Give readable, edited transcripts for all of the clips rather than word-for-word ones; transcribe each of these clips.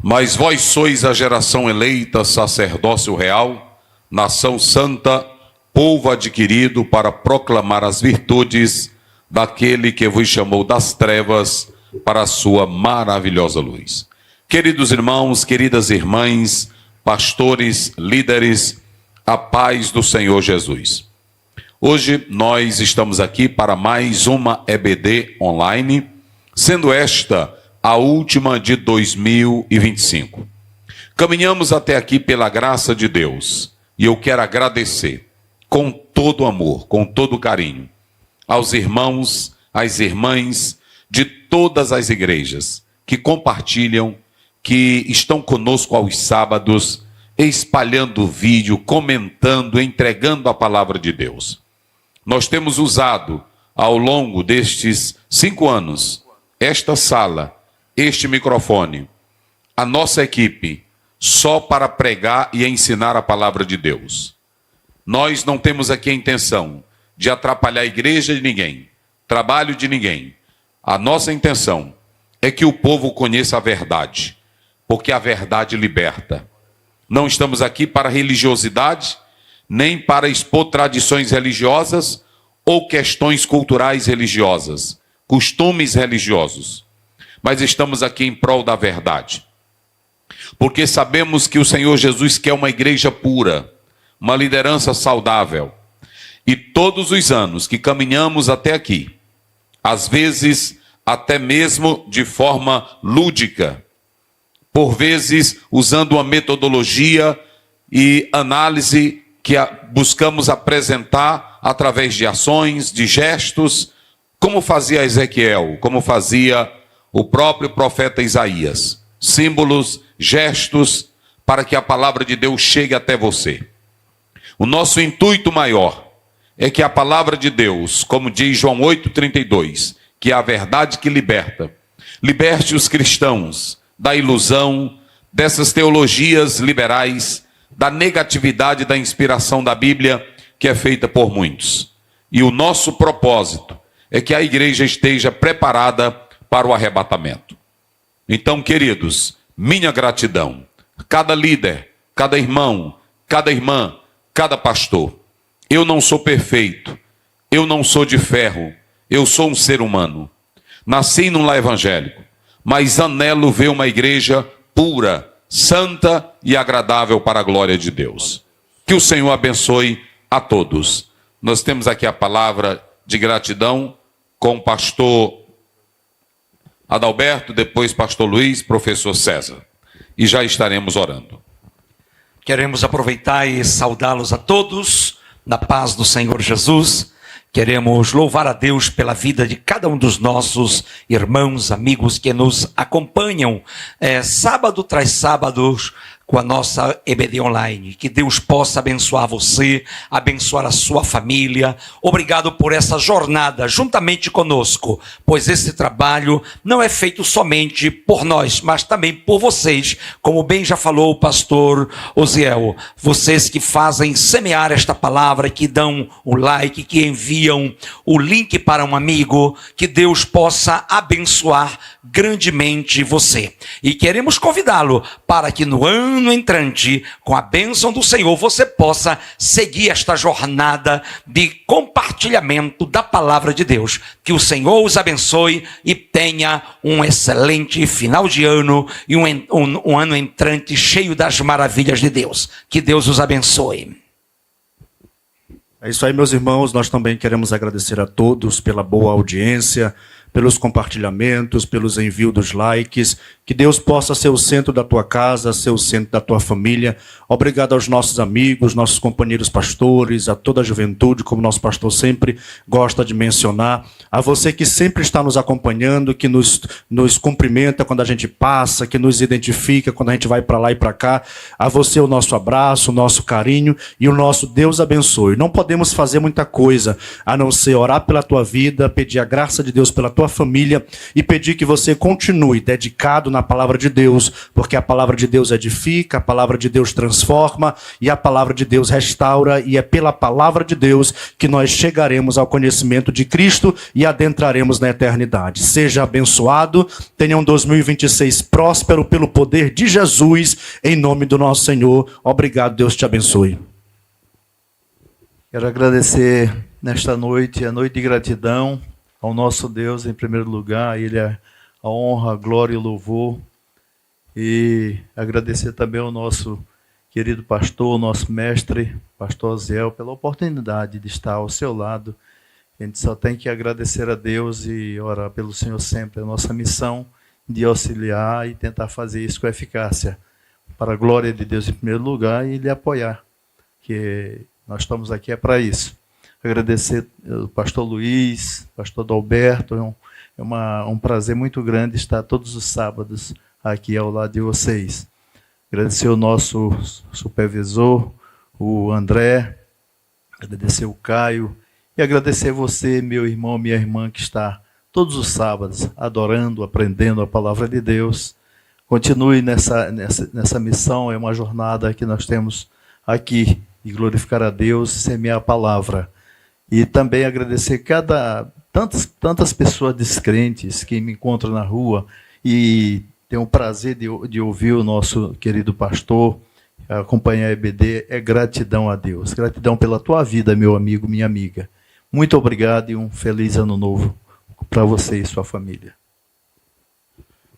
Mas vós sois a geração eleita, sacerdócio real, nação santa, povo adquirido para proclamar as virtudes daquele que vos chamou das trevas para a sua maravilhosa luz. Queridos irmãos, queridas irmãs, pastores, líderes, a paz do Senhor Jesus. Hoje nós estamos aqui para mais uma EBD online, sendo esta a última de 2025. Caminhamos até aqui pela graça de Deus e eu quero agradecer com todo amor, com todo carinho, aos irmãos, às irmãs de todas as igrejas que compartilham, que estão conosco aos sábados, espalhando o vídeo, comentando, entregando a palavra de Deus. Nós temos usado ao longo destes 5 anos esta sala, este microfone, a nossa equipe, só para pregar e ensinar a palavra de Deus. Nós não temos aqui a intenção de atrapalhar a igreja de ninguém, trabalho de ninguém. A nossa intenção é que o povo conheça a verdade, porque a verdade liberta. Não estamos aqui para religiosidade, nem para expor tradições religiosas ou questões culturais religiosas, costumes religiosos. Mas estamos aqui em prol da verdade. Porque sabemos que o Senhor Jesus quer uma igreja pura, uma liderança saudável. E todos os anos que caminhamos até aqui, às vezes até mesmo de forma lúdica, por vezes usando uma metodologia e análise que buscamos apresentar através de ações, de gestos, como fazia Ezequiel, como fazia o próprio profeta Isaías. Símbolos, gestos, para que a palavra de Deus chegue até você. O nosso intuito maior é que a palavra de Deus, como diz João 8,32, que é a verdade que liberta, liberte os cristãos da ilusão, dessas teologias liberais, da negatividade da inspiração da Bíblia, que é feita por muitos. E o nosso propósito é que a igreja esteja preparada para o arrebatamento. Então, queridos, minha gratidão, cada líder, cada irmão, cada irmã, cada pastor. Eu não sou perfeito, eu não sou de ferro, eu sou um ser humano. Nasci num lar evangélico, mas anelo ver uma igreja pura, santa e agradável para a glória de Deus. Que o Senhor abençoe a todos. Nós temos aqui a palavra de gratidão com o pastor Adalberto, depois pastor Luiz, professor César. E já estaremos orando. Queremos aproveitar e saudá-los a todos, na paz do Senhor Jesus. Queremos louvar a Deus pela vida de cada um dos nossos irmãos, amigos que nos acompanham sábado tras sábados com a nossa EBD Online. Que Deus possa abençoar você, abençoar a sua família. Obrigado por essa jornada juntamente conosco, pois esse trabalho não é feito somente por nós, mas também por vocês, como bem já falou o pastor Osiel. Vocês que fazem semear esta palavra, que dão o like, que enviam o link para um amigo, que Deus possa abençoar grandemente você. E queremos convidá-lo para que no ano entrante, com a bênção do Senhor, você possa seguir esta jornada de compartilhamento da palavra de Deus. Que o Senhor os abençoe e tenha um excelente final de ano e um ano entrante cheio das maravilhas de Deus. Que Deus os abençoe. É isso aí, meus irmãos. Nós também queremos agradecer a todos pela boa audiência, pelos compartilhamentos, pelos envios dos likes. Que Deus possa ser o centro da tua casa, ser o centro da tua família. Obrigado aos nossos amigos, nossos companheiros pastores, a toda a juventude, como nosso pastor sempre gosta de mencionar. A você que sempre está nos acompanhando, que nos cumprimenta quando a gente passa, que nos identifica quando a gente vai para lá e para cá. A você o nosso abraço, o nosso carinho e o nosso Deus abençoe. Não podemos fazer muita coisa a não ser orar pela tua vida, pedir a graça de Deus pela tua tua família e pedir que você continue dedicado na palavra de Deus, porque a palavra de Deus edifica, a palavra de Deus transforma e a palavra de Deus restaura, e é pela palavra de Deus que nós chegaremos ao conhecimento de Cristo e adentraremos na eternidade. Seja abençoado, tenha um 2026 próspero pelo poder de Jesus, em nome do nosso Senhor. Obrigado, Deus te abençoe. Quero agradecer nesta noite, a noite de gratidão ao nosso Deus em primeiro lugar. Ele é a honra, a glória e o louvor. E agradecer também ao nosso querido pastor, nosso mestre, pastor Aziel, pela oportunidade de estar ao seu lado. A gente só tem que agradecer a Deus e orar pelo Senhor sempre. A nossa missão de auxiliar e tentar fazer isso com eficácia, para a glória de Deus em primeiro lugar, e lhe apoiar, que nós estamos aqui para isso. Agradecer ao pastor Luiz, pastor Adalberto, é um prazer muito grande estar todos os sábados aqui ao lado de vocês. Agradecer ao nosso supervisor, o André, agradecer o Caio, e agradecer você, meu irmão, minha irmã, que está todos os sábados adorando, aprendendo a palavra de Deus. Continue nessa missão, é uma jornada que nós temos aqui, de glorificar a Deus e semear a palavra. E também agradecer tantas pessoas descrentes que me encontram na rua e tenho o prazer de ouvir o nosso querido pastor, acompanhar a EBD. É gratidão a Deus. Gratidão pela tua vida, meu amigo, minha amiga. Muito obrigado e um feliz ano novo para você e sua família.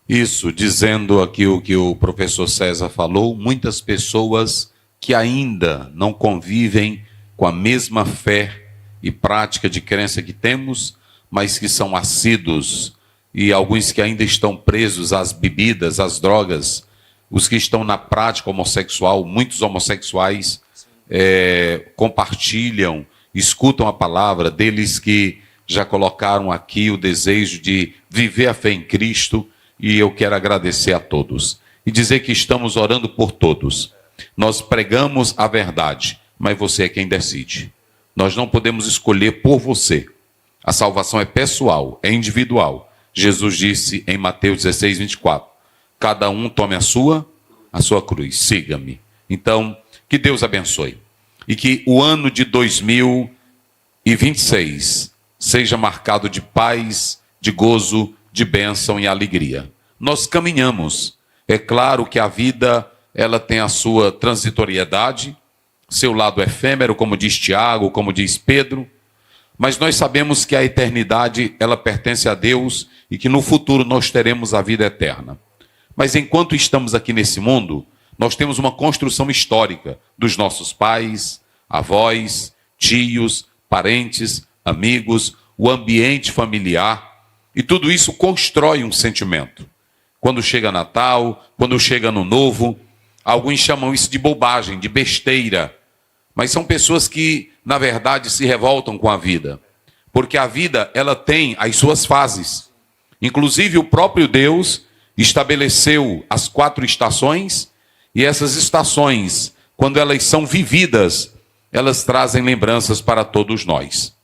Isso, dizendo aqui o que o professor César falou, muitas pessoas que ainda não convivem com a mesma fé e prática de crença que temos, mas que são assíduos, e alguns que ainda estão presos às bebidas, às drogas, os que estão na prática homossexual, muitos homossexuais compartilham, escutam a palavra, deles que já colocaram aqui o desejo de viver a fé em Cristo, e eu quero agradecer a todos e dizer que estamos orando por todos. Nós pregamos a verdade, mas você é quem decide. Nós não podemos escolher por você. A salvação é pessoal, é individual. Jesus disse em Mateus 16, 24, cada um tome a sua cruz, siga-me. Então, que Deus abençoe. E que o ano de 2026 seja marcado de paz, de gozo, de bênção e alegria. Nós caminhamos. É claro que a vida, ela tem a sua transitoriedade, seu lado efêmero, como diz Tiago, como diz Pedro, mas nós sabemos que a eternidade, ela pertence a Deus e que no futuro nós teremos a vida eterna. Mas enquanto estamos aqui nesse mundo, nós temos uma construção histórica dos nossos pais, avós, tios, parentes, amigos, o ambiente familiar, e tudo isso constrói um sentimento. Quando chega Natal, quando chega Ano Novo, alguns chamam isso de bobagem, de besteira, mas são pessoas que, na verdade, se revoltam com a vida, porque a vida, ela tem as suas fases. Inclusive, o próprio Deus estabeleceu as 4 estações, e essas estações, quando elas são vividas, elas trazem lembranças para todos nós.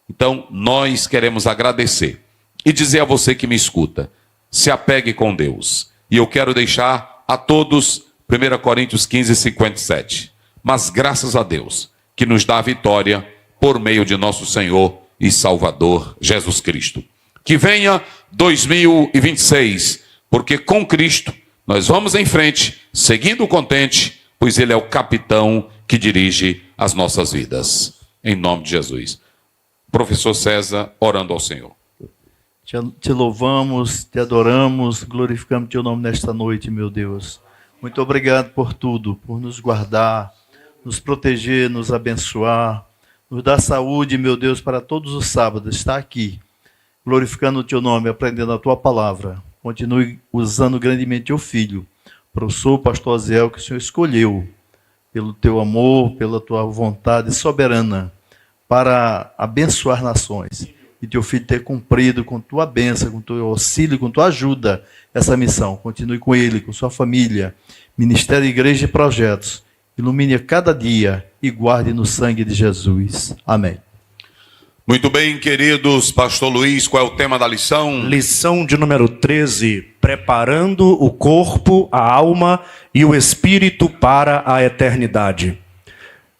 Então, nós queremos agradecer e dizer a você que me escuta, se apegue com Deus. E eu quero deixar a todos 1 Coríntios 15, 57. Mas graças a Deus, que nos dá a vitória por meio de nosso Senhor e Salvador Jesus Cristo. Que venha 2026, porque com Cristo nós vamos em frente, seguindo contente, pois Ele é o capitão que dirige as nossas vidas. Em nome de Jesus. Professor César, orando ao Senhor. Te louvamos, te adoramos, glorificamos teu nome nesta noite, meu Deus. Muito obrigado por tudo, por nos guardar, nos proteger, nos abençoar, nos dar saúde, meu Deus, para todos os sábados. Está aqui, glorificando o teu nome, aprendendo a tua palavra. Continue usando grandemente o Filho, professor, pastor Aziel, que o Senhor escolheu, pelo teu amor, pela tua vontade soberana, para abençoar nações. E teu filho ter cumprido com tua bênção, com teu auxílio, com tua ajuda, essa missão. Continue com ele, com sua família, ministério, igreja e projetos. Ilumine a cada dia e guarde no sangue de Jesus. Amém. Muito bem, queridos. Pastor Luiz, qual é o tema da lição? Lição de número 13. Preparando o corpo, a alma e o espírito para a eternidade.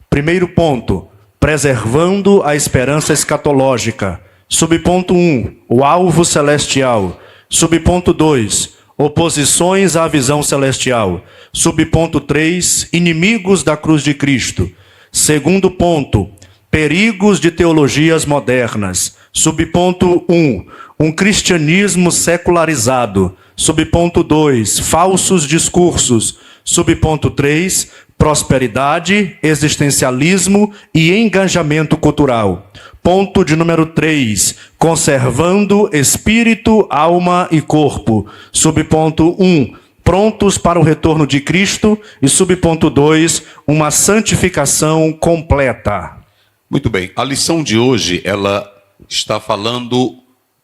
Primeiro ponto. Preservando a esperança escatológica. Subponto 1. O alvo celestial. Subponto 2. Oposições à visão celestial. Subponto 3. Inimigos da cruz de Cristo. Segundo ponto. Perigos de teologias modernas. Subponto 1. Um cristianismo secularizado. Subponto 2. Falsos discursos. Subponto 3. Prosperidade, existencialismo e engajamento cultural. Ponto de número 3. Conservando espírito, alma e corpo. Subponto 1. Prontos para o retorno de Cristo. E subponto 2. Uma santificação completa. Muito bem, a lição de hoje, ela está falando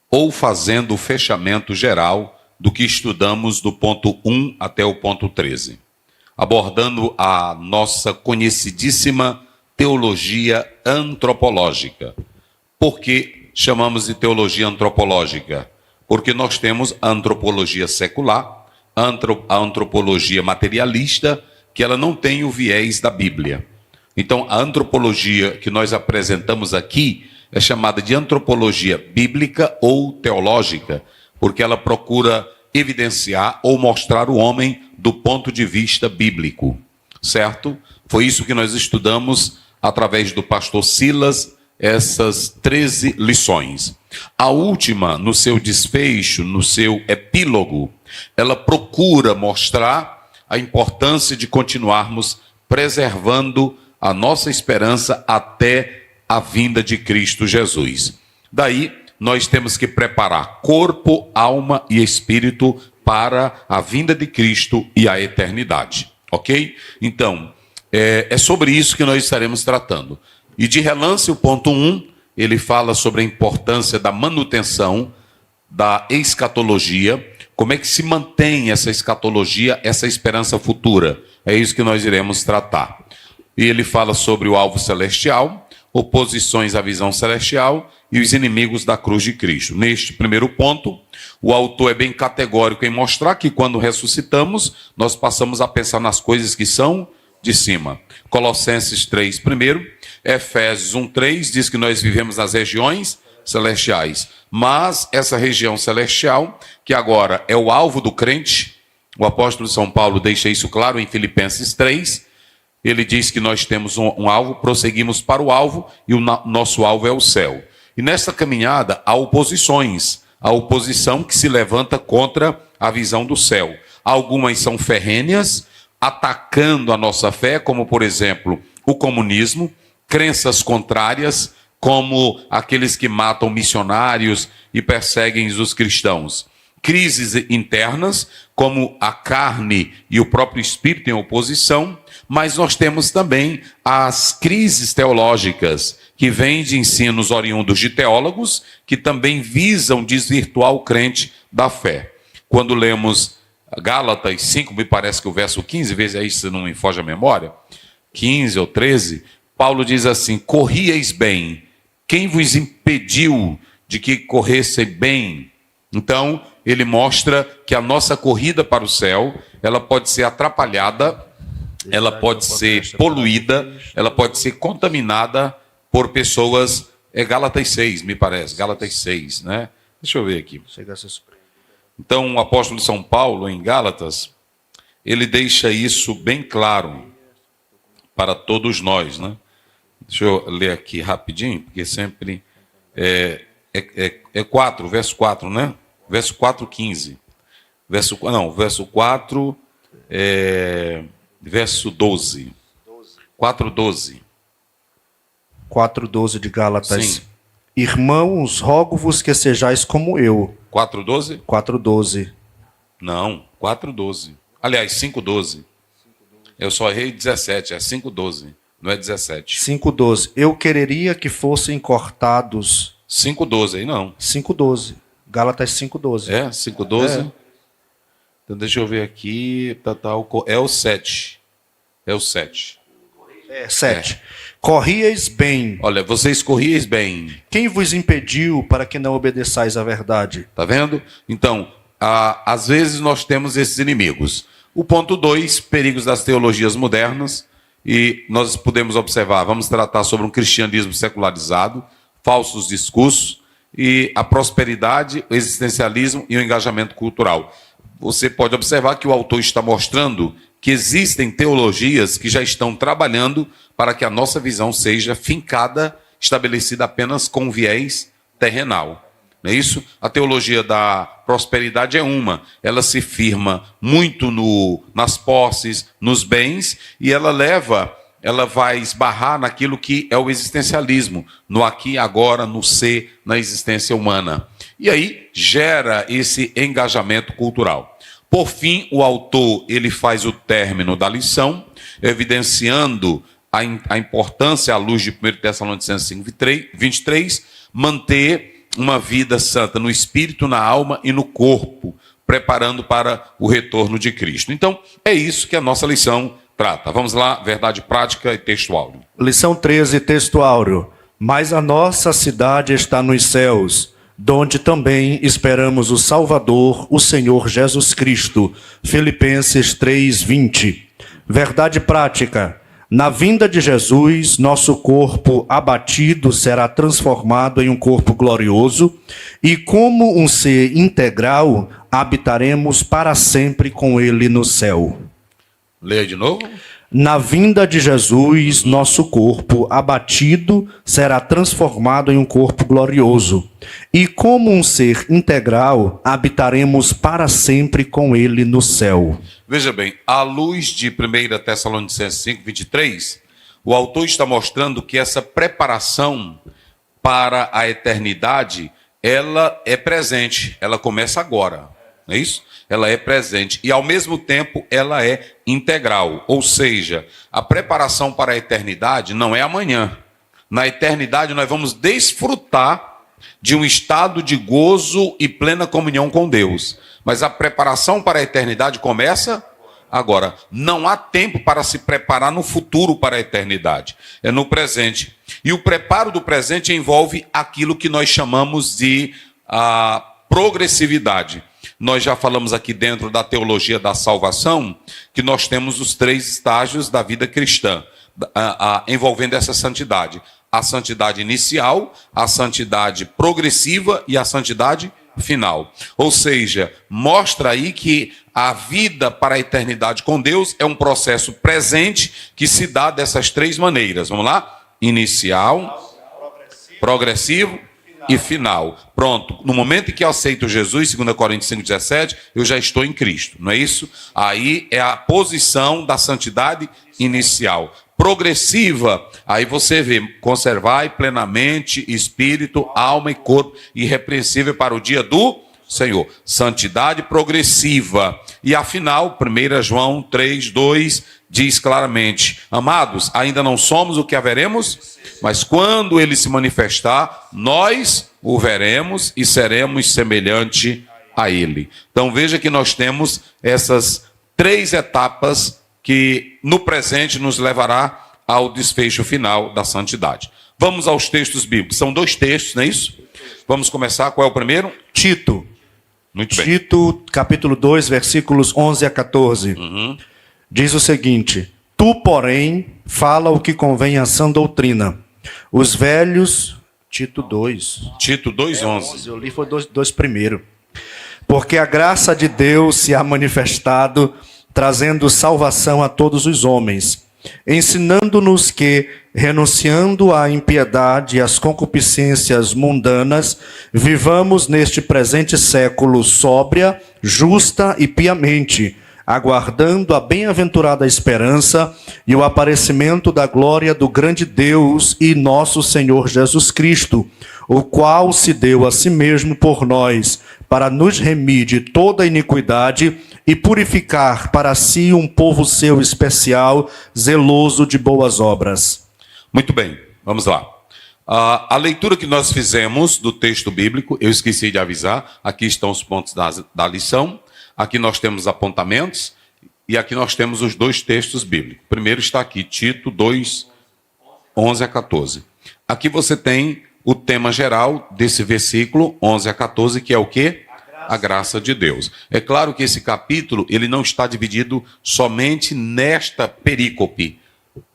ou fazendo o fechamento geral do que estudamos do ponto 1 até o ponto 13, abordando a nossa conhecidíssima teologia antropológica. Por que chamamos de teologia antropológica? Porque nós temos a antropologia secular, a antropologia materialista, que ela não tem o viés da Bíblia. Então, a antropologia que nós apresentamos aqui é chamada de antropologia bíblica ou teológica, porque ela procura evidenciar ou mostrar o homem do ponto de vista bíblico, certo? Foi isso que nós estudamos através do pastor Silas, essas 13 lições. A última, no seu desfecho, no seu epílogo, ela procura mostrar a importância de continuarmos preservando a nossa esperança até a vinda de Cristo Jesus. Daí, nós temos que preparar corpo, alma e espírito para a vinda de Cristo e a eternidade, ok? Então, é sobre isso que nós estaremos tratando. E de relance, o ponto 1, ele fala sobre a importância da manutenção da escatologia, como é que se mantém essa escatologia, essa esperança futura. É isso que nós iremos tratar. E ele fala sobre o alvo celestial, oposições à visão celestial e os inimigos da cruz de Cristo. Neste primeiro ponto, o autor é bem categórico em mostrar que quando ressuscitamos, nós passamos a pensar nas coisas que são de cima. Colossenses 3, primeiro, Efésios 1:3 diz que nós vivemos nas regiões celestiais. Mas essa região celestial, que agora é o alvo do crente, o apóstolo São Paulo deixa isso claro em Filipenses 3, ele diz que nós temos um alvo, prosseguimos para o alvo e o nosso alvo é o céu. E nessa caminhada há oposições, a oposição que se levanta contra a visão do céu. Algumas são ferrenhas, atacando a nossa fé, como por exemplo o comunismo, crenças contrárias, como aqueles que matam missionários e perseguem os cristãos. Crises internas, como a carne e o próprio espírito em oposição, mas nós temos também as crises teológicas, que vêm de ensinos oriundos de teólogos, que também visam desvirtuar o crente da fé. Quando lemos Gálatas 5, me parece que o verso 15, veja aí se não me foge a memória, 15 ou 13, Paulo diz assim: corrieis bem, quem vos impediu de que corresse bem? Então, ele mostra que a nossa corrida para o céu, ela pode ser atrapalhada, ela pode ser poluída, ela pode ser contaminada por pessoas. É Gálatas 6, me parece, Gálatas 6, né? Deixa eu ver aqui. Então, o apóstolo São Paulo, em Gálatas, ele deixa isso bem claro para todos nós, né? Deixa eu ler aqui rapidinho, porque sempre é 4, verso 4, né? Verso 4, 15. Verso 4, verso 12. 4, 12. 4, 12 de Gálatas. Sim. Irmãos, rogo-vos que sejais como eu. 4, 12? 4, 12. Não, 4, 12. Aliás, 5, 12. Eu só errei 17, é 5, 12. Não é 17. 5, 12. Eu quereria que fossem cortados. 5, 12 aí não. 5, 12. Gálatas 5, 12. É? 5, 12? É. Então deixa eu ver aqui. É o 7. É o 7. 7. Corrieis bem. Olha, vocês corrieis bem. Quem vos impediu para que não obedeçais à verdade? Tá vendo? Então, às vezes nós temos esses inimigos. O ponto 2, perigos das teologias modernas. E nós podemos observar, vamos tratar sobre um cristianismo secularizado, falsos discursos, e a prosperidade, o existencialismo e o engajamento cultural. Você pode observar que o autor está mostrando que existem teologias que já estão trabalhando para que a nossa visão seja fincada, estabelecida apenas com viés terrenal. Não é isso? A teologia da prosperidade é uma. Ela se firma muito nas posses, nos bens, e ela vai esbarrar naquilo que é o existencialismo, no aqui e agora, no ser, na existência humana. E aí gera esse engajamento cultural. Por fim, o autor ele faz o término da lição, evidenciando a importância, à luz de 1 Tessalonicenses 5:23, manter uma vida santa no espírito, na alma e no corpo, preparando para o retorno de Cristo. Então, é isso que a nossa lição trata. Vamos lá, verdade prática e texto áureo. Lição 13, texto áureo. Mas a nossa cidade está nos céus, donde também esperamos o Salvador, o Senhor Jesus Cristo. Filipenses 3:20. Verdade prática. Na vinda de Jesus, nosso corpo abatido será transformado em um corpo glorioso, e como um ser integral, habitaremos para sempre com ele no céu. Leia de novo. Na vinda de Jesus, nosso corpo abatido será transformado em um corpo glorioso, e como um ser integral, habitaremos para sempre com ele no céu. Veja bem, à luz de 1 Tessalonicenses 5:23, o autor está mostrando que essa preparação para a eternidade, ela é presente, ela começa agora, não é isso? Ela é presente e, ao mesmo tempo, ela é integral. Ou seja, a preparação para a eternidade não é amanhã. Na eternidade, nós vamos desfrutar de um estado de gozo e plena comunhão com Deus. Mas a preparação para a eternidade começa agora. Não há tempo para se preparar no futuro para a eternidade. É no presente. E o preparo do presente envolve aquilo que nós chamamos de progressividade. Nós já falamos aqui dentro da teologia da salvação que nós temos os 3 estágios da vida cristã, envolvendo essa santidade. A santidade inicial, a santidade progressiva e a santidade final. Ou seja, mostra aí que a vida para a eternidade com Deus é um processo presente que se dá dessas 3 maneiras. Vamos lá? Inicial, progressivo e final. Pronto. No momento em que eu aceito Jesus, 2 Coríntios 5:17, eu já estou em Cristo, não é isso? Aí é a posição da santidade inicial. Progressiva, aí você vê, conservai plenamente espírito, alma e corpo irrepreensível para o dia do Senhor. Santidade progressiva. E afinal, 1 João 3:2 diz claramente: amados, ainda não somos o que haveremos, mas quando ele se manifestar, nós o veremos e seremos semelhante a ele. Então veja que nós temos essas 3 etapas que no presente nos levará ao desfecho final da santidade. Vamos aos textos bíblicos. São 2 textos, não é isso? Vamos começar. Qual é o primeiro? Tito. Muito bem. Tito, capítulo 2, versículos 11 a 14. Diz o seguinte: tu, porém, fala o que convém à sã doutrina. Os velhos... Tito 2. Tito 2:11. Eu li foi 2 primeiro. Porque a graça de Deus se há manifestado, trazendo salvação a todos os homens, ensinando-nos que, renunciando à impiedade e às concupiscências mundanas, vivamos neste presente século sóbria, justa e piamente, aguardando a bem-aventurada esperança e o aparecimento da glória do grande Deus e nosso Senhor Jesus Cristo, o qual se deu a si mesmo por nós, para nos remir de toda iniquidade e purificar para si um povo seu especial, zeloso de boas obras. Muito bem, vamos lá. A leitura que nós fizemos do texto bíblico, eu esqueci de avisar, aqui estão os pontos da lição, aqui nós temos apontamentos, E aqui nós temos os dois textos bíblicos. O primeiro está aqui, Tito 2, 11 a 14. Aqui você tem o tema geral desse versículo 11 a 14, que é o quê? A graça de Deus. É claro que esse capítulo ele não está dividido somente nesta perícope.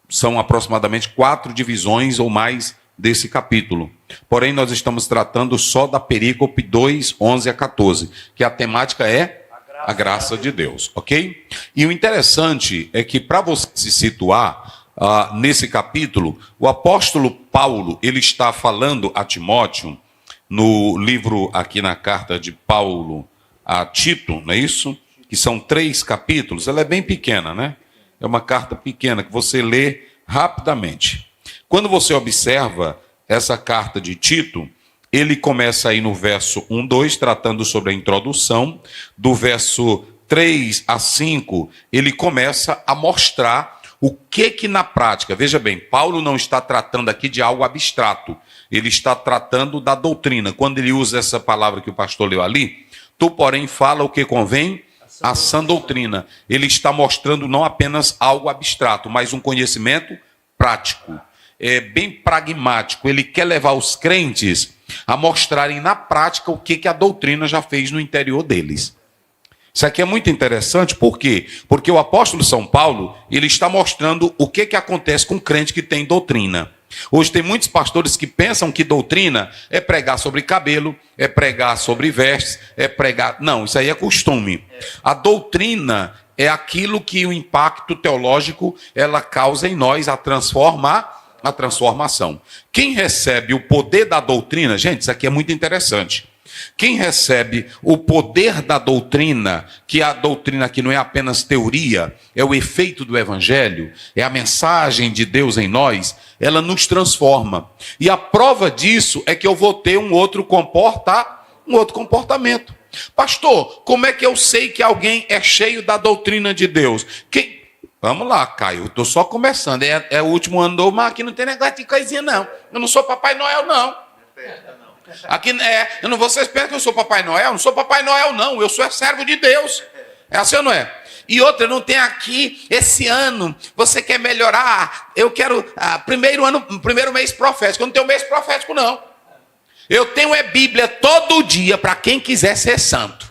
São aproximadamente 4 divisões ou mais desse capítulo. Porém, nós estamos tratando só da perícope 2, 11 a 14, que a temática é a graça de Deus, ok? E o interessante é que para você se situar nesse capítulo, o apóstolo Paulo, ele está falando a Timóteo, no livro, aqui na carta de Paulo a Tito, não é isso? Que são 3 capítulos, ela é bem pequena, né? É uma carta pequena que você lê rapidamente. Quando você observa essa carta de Tito, ele começa aí no verso 1, 2, tratando sobre a introdução. Do verso 3 a 5, ele começa a mostrar o que na prática, veja bem, Paulo não está tratando aqui de algo abstrato, ele está tratando da doutrina. Quando ele usa essa palavra que o pastor leu ali, tu, porém, fala o que convém a sã doutrina. Ele está mostrando não apenas algo abstrato, mas um conhecimento prático, bem pragmático. Ele quer levar os crentes a mostrarem na prática o que a doutrina já fez no interior deles. Isso aqui é muito interessante, por quê? Porque o apóstolo São Paulo, ele está mostrando o que acontece com o crente que tem doutrina. Hoje tem muitos pastores que pensam que doutrina é pregar sobre cabelo, é pregar sobre vestes, é pregar... Não, isso aí é costume. A doutrina é aquilo que o impacto teológico ela causa em nós, a transformação. Quem recebe o poder da doutrina, gente, isso aqui é muito interessante. Quem recebe o poder da doutrina, que a doutrina aqui não é apenas teoria, é o efeito do evangelho, é a mensagem de Deus em nós, ela nos transforma. E a prova disso é que eu vou ter um outro comportamento. Pastor, como é que eu sei que alguém é cheio da doutrina de Deus? Vamos lá, Caio, eu estou só começando, é o último ano do mar, aqui não tem negócio de coisinha não. Eu não sou Papai Noel não. Aqui eu não, vocês pensam que eu sou Papai Noel? Eu não sou Papai Noel não, eu sou servo de Deus. É assim ou não é? E outra, não tem aqui, esse ano, você quer melhorar, eu quero, primeiro mês profético, eu não tenho mês profético não. Eu tenho Bíblia todo dia para quem quiser ser santo.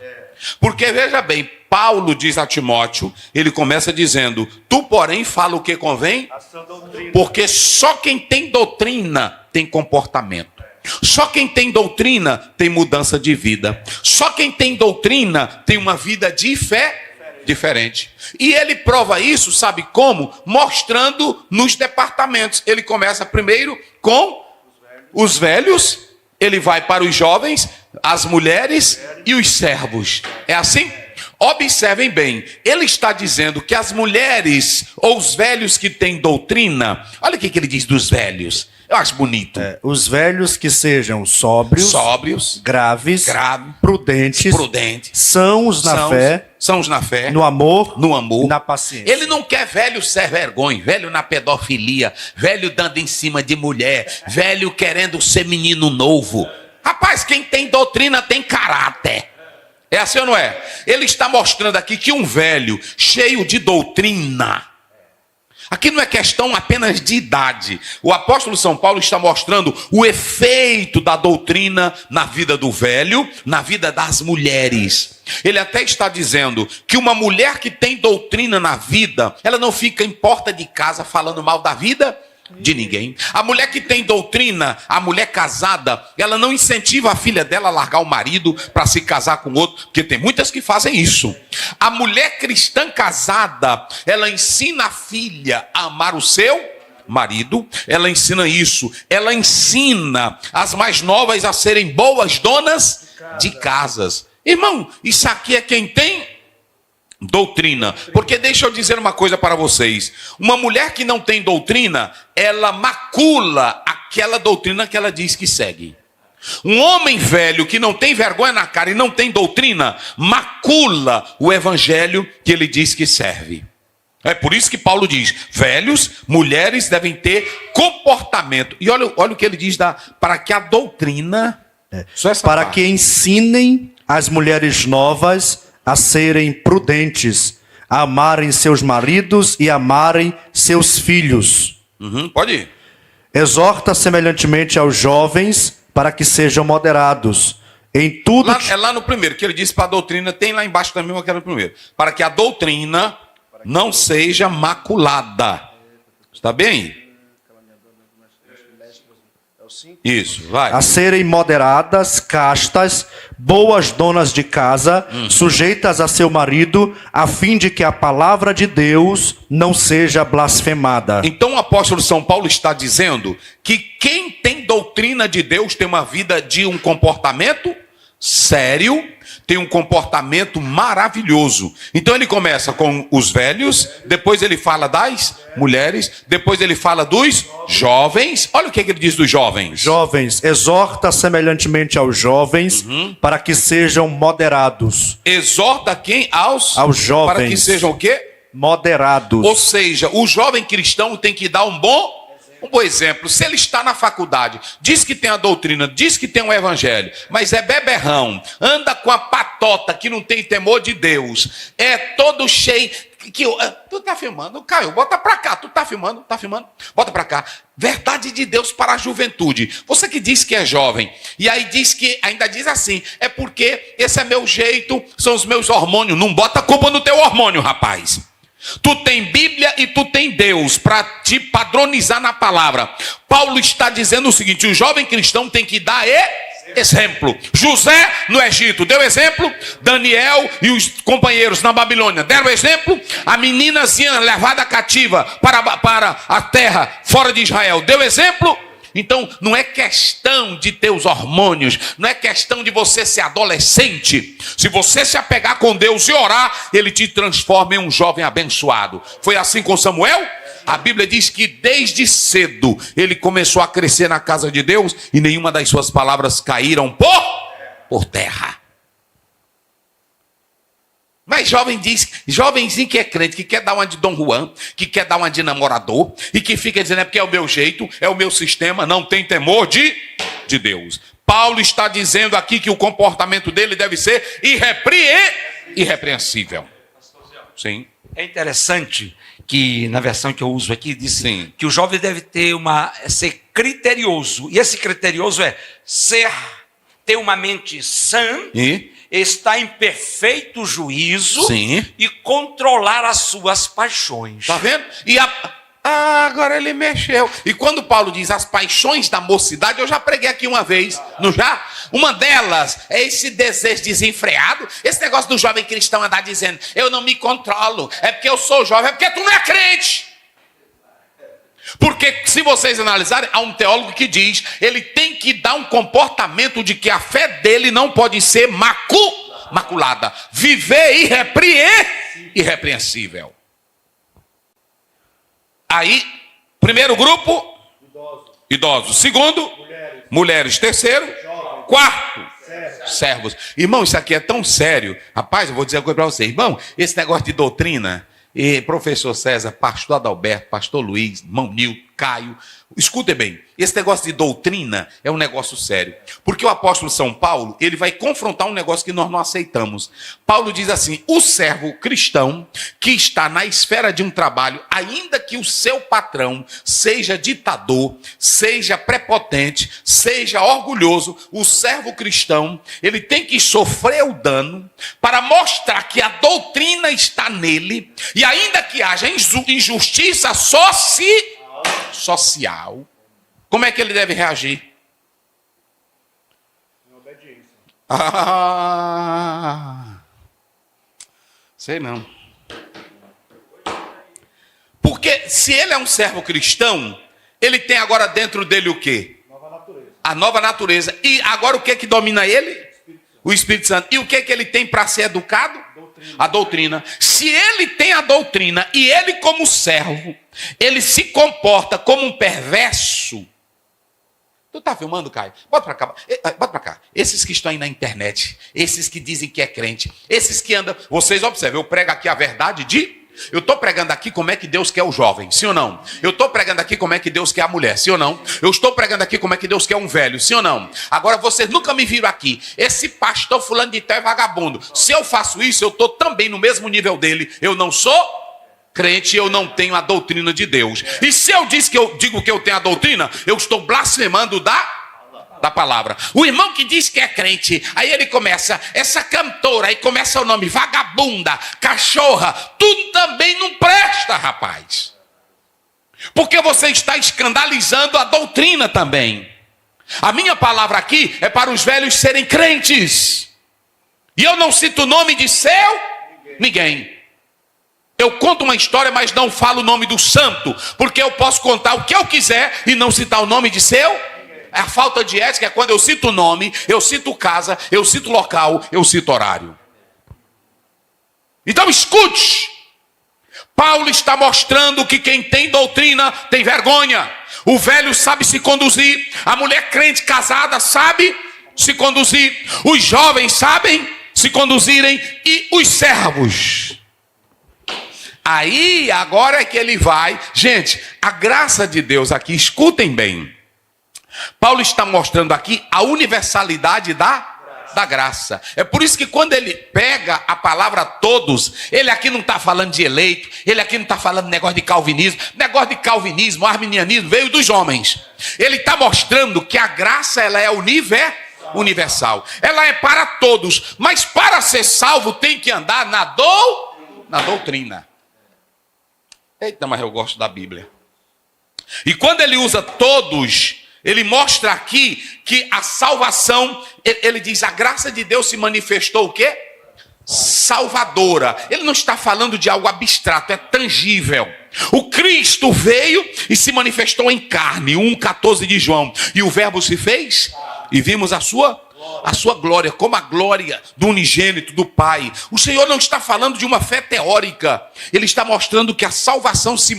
Porque veja bem, Paulo diz a Timóteo, ele começa dizendo, tu porém fala o que convém, porque só quem tem doutrina tem comportamento. Só quem tem doutrina tem mudança de vida. Só quem tem doutrina tem uma vida de fé diferente. E ele prova isso, sabe como? Mostrando nos departamentos. Ele começa primeiro com os velhos, ele vai para os jovens, as mulheres e os servos. É assim? Observem bem, ele está dizendo que as mulheres ou os velhos que têm doutrina, olha o que ele diz dos velhos. Eu acho bonito. Os velhos que sejam sóbrios, graves, prudentes, sãos na fé, no amor, na paciência. Ele não quer velho ser vergonha, velho na pedofilia, velho dando em cima de mulher, velho querendo ser menino novo. Rapaz, quem tem doutrina tem caráter. É assim ou não é? Ele está mostrando aqui que um velho cheio de doutrina, aqui não é questão apenas de idade. O apóstolo São Paulo está mostrando o efeito da doutrina na vida do velho, na vida das mulheres. Ele até está dizendo que uma mulher que tem doutrina na vida, ela não fica em porta de casa falando mal da vida de ninguém. A mulher que tem doutrina, a mulher casada, ela não incentiva a filha dela a largar o marido para se casar com outro, porque tem muitas que fazem isso. A mulher cristã casada, ela ensina a filha a amar o seu marido, ela ensina isso, ela ensina as mais novas a serem boas donas de casas. Irmão, isso aqui é quem tem doutrina. Porque deixa eu dizer uma coisa para vocês. Uma mulher que não tem doutrina, ela macula aquela doutrina que ela diz que segue. Um homem velho que não tem vergonha na cara e não tem doutrina, macula o evangelho que ele diz que serve. É por isso que Paulo diz, velhos, mulheres devem ter comportamento. E olha o que ele diz, para que a doutrina... para que ensinem as mulheres novas a serem prudentes, a amarem seus maridos e amarem seus filhos. Pode ir. Exorta semelhantemente aos jovens para que sejam moderados. Em tudo. É lá no primeiro, que ele disse para a doutrina, tem lá embaixo também, mas que era no primeiro. Para que a doutrina não seja maculada. Está bem? Isso, vai. A serem moderadas, castas, boas donas de casa, sujeitas a seu marido, a fim de que a palavra de Deus não seja blasfemada. Então o apóstolo São Paulo está dizendo que quem tem doutrina de Deus tem uma vida de um comportamento sério, tem um comportamento maravilhoso. Então ele começa com os velhos, depois ele fala das mulheres, depois ele fala dos jovens. Olha o que ele diz dos jovens. Jovens, exorta semelhantemente aos jovens, para que sejam moderados. Exorta quem? Aos jovens. Para que sejam o quê? Moderados. Ou seja, o jovem cristão tem que dar um bom exemplo. Se ele está na faculdade, diz que tem a doutrina, diz que tem o evangelho, mas é beberrão, anda com a patota que não tem temor de Deus, é todo cheio. Tu tá filmando? Caio, bota pra cá. Tu tá filmando? Tá filmando? Bota pra cá. Verdade de Deus para a juventude. Você que diz que é jovem, e aí diz que, ainda diz assim, é porque esse é meu jeito, são os meus hormônios. Não bota a culpa no teu hormônio, rapaz. Tu tem Bíblia e tu tem Deus para te padronizar na palavra. Paulo está dizendo o seguinte: o jovem cristão tem que dar exemplo. José no Egito deu exemplo. Daniel e os companheiros na Babilônia deram exemplo. A meninazinha levada cativa para a terra fora de Israel deu exemplo. Então não é questão de ter os hormônios, não é questão de você ser adolescente. Se você se apegar com Deus e orar, Ele te transforma em um jovem abençoado. Foi assim com Samuel? A Bíblia diz que desde cedo ele começou a crescer na casa de Deus e nenhuma das suas palavras caíram por terra. Mas jovenzinho que é crente, que quer dar uma de Dom Juan, que quer dar uma de namorador, e que fica dizendo é porque é o meu jeito, é o meu sistema, não tem temor de Deus. Paulo está dizendo aqui que o comportamento dele deve ser irrepreensível. Sim. É interessante que na versão que eu uso aqui diz Sim. que o jovem deve ser criterioso. E esse criterioso é ter uma mente sã, estar em perfeito juízo. Sim. E controlar as suas paixões. Tá vendo? Agora ele mexeu. E quando Paulo diz as paixões da mocidade, eu já preguei aqui uma vez, não já? Uma delas é esse desejo desenfreado, esse negócio do jovem cristão andar dizendo, eu não me controlo, é porque eu sou jovem, é porque tu não é crente. Porque se vocês analisarem, há um teólogo que diz, ele tem que dar um comportamento de que a fé dele não pode ser maculada. Viver irrepreensível. Aí, primeiro grupo, idosos. Segundo, mulheres. Terceiro, quarto, servos. Irmão, isso aqui é tão sério. Rapaz, eu vou dizer uma coisa para você. Irmão, esse negócio de doutrina, professor César, pastor Adalberto, pastor Luiz, irmão Nilton, Caio, escutem bem, esse negócio de doutrina é um negócio sério, porque o apóstolo São Paulo, ele vai confrontar um negócio que nós não aceitamos. Paulo diz assim, o servo cristão que está na esfera de um trabalho, ainda que o seu patrão seja ditador, seja prepotente, seja orgulhoso, o servo cristão, ele tem que sofrer o dano para mostrar que a doutrina está nele, e ainda que haja injustiça social, como é que ele deve reagir? Em obediência. Sei não. Porque se ele é um servo cristão, ele tem agora dentro dele o quê? A nova natureza. E agora o que que domina ele? O Espírito Santo. E o que que ele tem para ser educado? A doutrina. Se ele tem a doutrina e ele como servo, ele se comporta como um perverso. Tu tá filmando, Caio? Bota pra cá. Bota pra cá. Esses que estão aí na internet, esses que dizem que é crente, esses que andam, vocês observam, eu prego aqui a verdade de Eu estou pregando aqui como é que Deus quer o jovem, sim ou não? Eu estou pregando aqui como é que Deus quer a mulher, sim ou não? Eu estou pregando aqui como é que Deus quer um velho, sim ou não? Agora vocês nunca me viram aqui. Esse pastor fulano de tal é vagabundo. Se eu faço isso, eu estou também no mesmo nível dele. Eu não sou crente, eu não tenho a doutrina de Deus. E se eu digo que eu tenho a doutrina, eu estou blasfemando da palavra. O irmão que diz que é crente, aí ele começa, essa cantora, aí começa o nome, vagabunda, cachorra, tudo também não presta, rapaz. Porque você está escandalizando a doutrina também. A minha palavra aqui é para os velhos serem crentes. E eu não cito o nome de ninguém. Eu conto uma história, mas não falo o nome do santo, porque eu posso contar o que eu quiser e não citar o nome de A falta de ética é quando eu cito o nome, eu cito casa, eu cito local, eu cito horário. Então escute. Paulo está mostrando que quem tem doutrina tem vergonha. O velho sabe se conduzir. A mulher crente casada sabe se conduzir. Os jovens sabem se conduzirem. E os servos. Aí, agora é que ele vai. Gente, a graça de Deus aqui, escutem bem. Paulo está mostrando aqui a universalidade da graça. É por isso que quando ele pega a palavra todos, ele aqui não está falando de eleito, ele aqui não está falando de negócio de calvinismo, arminianismo, veio dos homens. Ele está mostrando que a graça ela é universal. Ela é para todos, mas para ser salvo tem que andar na doutrina. Eita, mas eu gosto da Bíblia. E quando ele usa todos, ele mostra aqui que a salvação, ele diz, a graça de Deus se manifestou o quê? Salvadora. Ele não está falando de algo abstrato, é tangível. O Cristo veio e se manifestou em carne, 1,14 de João. E o verbo se fez e vimos a sua glória, como a glória do unigênito, do Pai. O Senhor não está falando de uma fé teórica. Ele está mostrando que a salvação se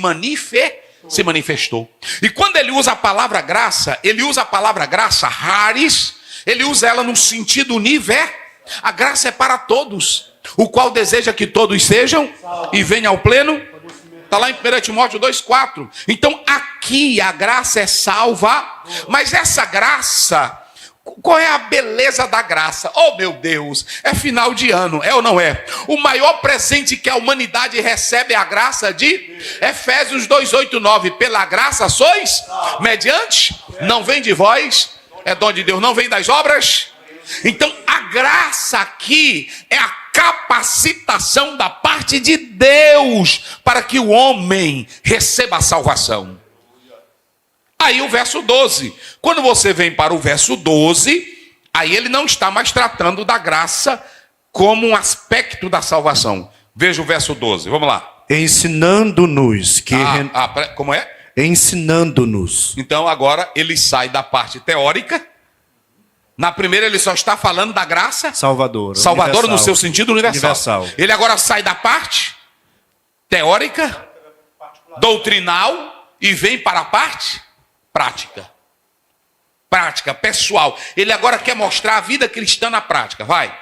manifestou. E quando ele usa a palavra graça, ele usa a palavra graça, haris, ele usa ela no sentido universal. A graça é para todos, o qual deseja que todos sejam e venham ao pleno. Está lá em 1 Timóteo 2,4. Então aqui a graça é salva, mas essa graça, qual é a beleza da graça? Oh meu Deus, é final de ano, é ou não é? O maior presente que a humanidade recebe é a graça de Efésios 2:8-9. Pela graça sois mediante, não vem de vós, é dom de Deus, não vem das obras. Então a graça aqui é a capacitação da parte de Deus para que o homem receba a salvação. Aí o verso 12, quando você vem para o verso 12, aí ele não está mais tratando da graça como um aspecto da salvação. Veja o verso 12, vamos lá. Ensinando-nos que... como é? Ensinando-nos. Então agora ele sai da parte teórica. Na primeira ele só está falando da graça Salvadora no seu sentido universal. Ele agora sai da parte teórica, doutrinal, e vem para a parte prática, pessoal. Ele agora quer mostrar a vida cristã na prática. Vai.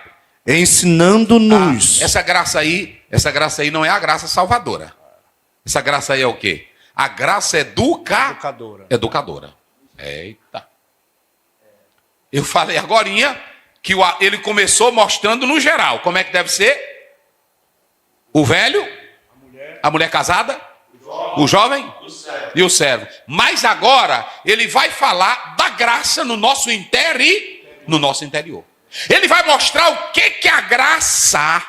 Ensinando-nos. Essa graça aí não é a graça salvadora. Essa graça aí é o quê? A graça educadora. Eita. Eu falei agorinha que ele começou mostrando no geral. Como é que deve ser? O velho, a mulher casada, o jovem e o servo. Mas agora ele vai falar da graça no nosso interior. Ele vai mostrar o que a graça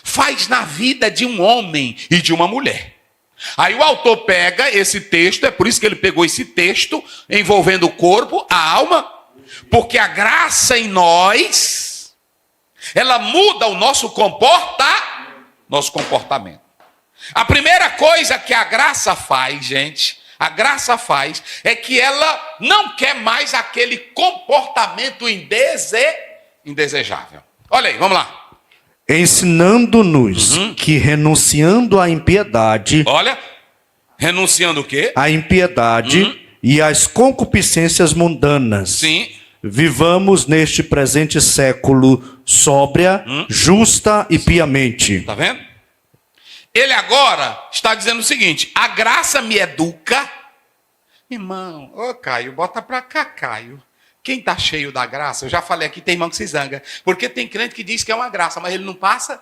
faz na vida de um homem e de uma mulher. Aí o autor pega esse texto, é por isso que ele pegou esse texto envolvendo o corpo, a alma, porque a graça em nós, ela muda o nosso comportamento. A primeira coisa que a graça faz, gente, é que ela não quer mais aquele comportamento indesejável. Olha aí, vamos lá. Ensinando-nos que renunciando à impiedade... Olha, renunciando o quê? A impiedade e as concupiscências mundanas. Sim. Vivamos neste presente século sóbria, justa e piamente. Tá vendo? ele agora está dizendo o seguinte: a graça me educa. Irmão, ô Caio, bota pra cá, Caio. Quem está cheio da graça, eu já falei aqui, tem irmão que se zanga. Porque tem crente que diz que é uma graça, mas ele não passa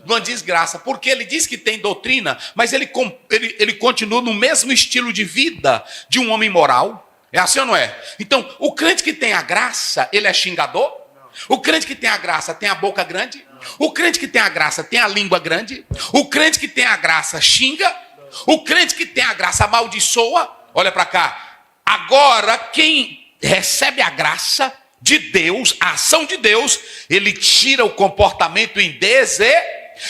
de uma desgraça. Porque ele diz que tem doutrina, mas ele continua no mesmo estilo de vida de um homem moral. É assim ou não é? Então, o crente que tem a graça, ele é xingador? O crente que tem a graça tem a boca grande? O crente que tem a graça tem a língua grande? O crente que tem a graça xinga? O crente que tem a graça amaldiçoa? Olha para cá. Agora, quem recebe a graça de Deus, a ação de Deus, ele tira o comportamento em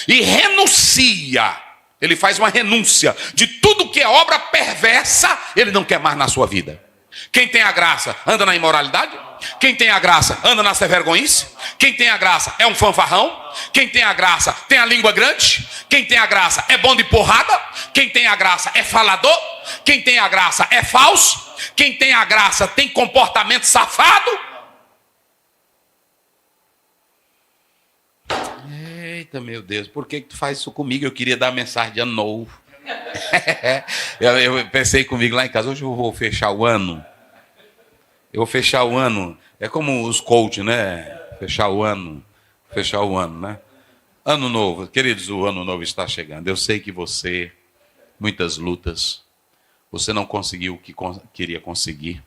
e renuncia. Ele faz uma renúncia de tudo que é obra perversa, ele não quer mais na sua vida. Quem tem a graça anda na imoralidade? Quem tem a graça anda na vergonhice? Quem tem a graça é um fanfarrão? Quem tem a graça tem a língua grande? Quem tem a graça é bom de porrada? Quem tem a graça é falador? Quem tem a graça é falso? Quem tem a graça tem comportamento safado? Eita, meu Deus, por que tu faz isso comigo? Eu queria dar mensagem de ano novo. Eu pensei comigo lá em casa, hoje eu vou fechar o ano. Eu vou fechar o ano. É como os coaches, né? Fechar o ano, né? Ano novo. Queridos, o ano novo está chegando. Eu sei que você, muitas lutas, você não conseguiu o que queria conseguir.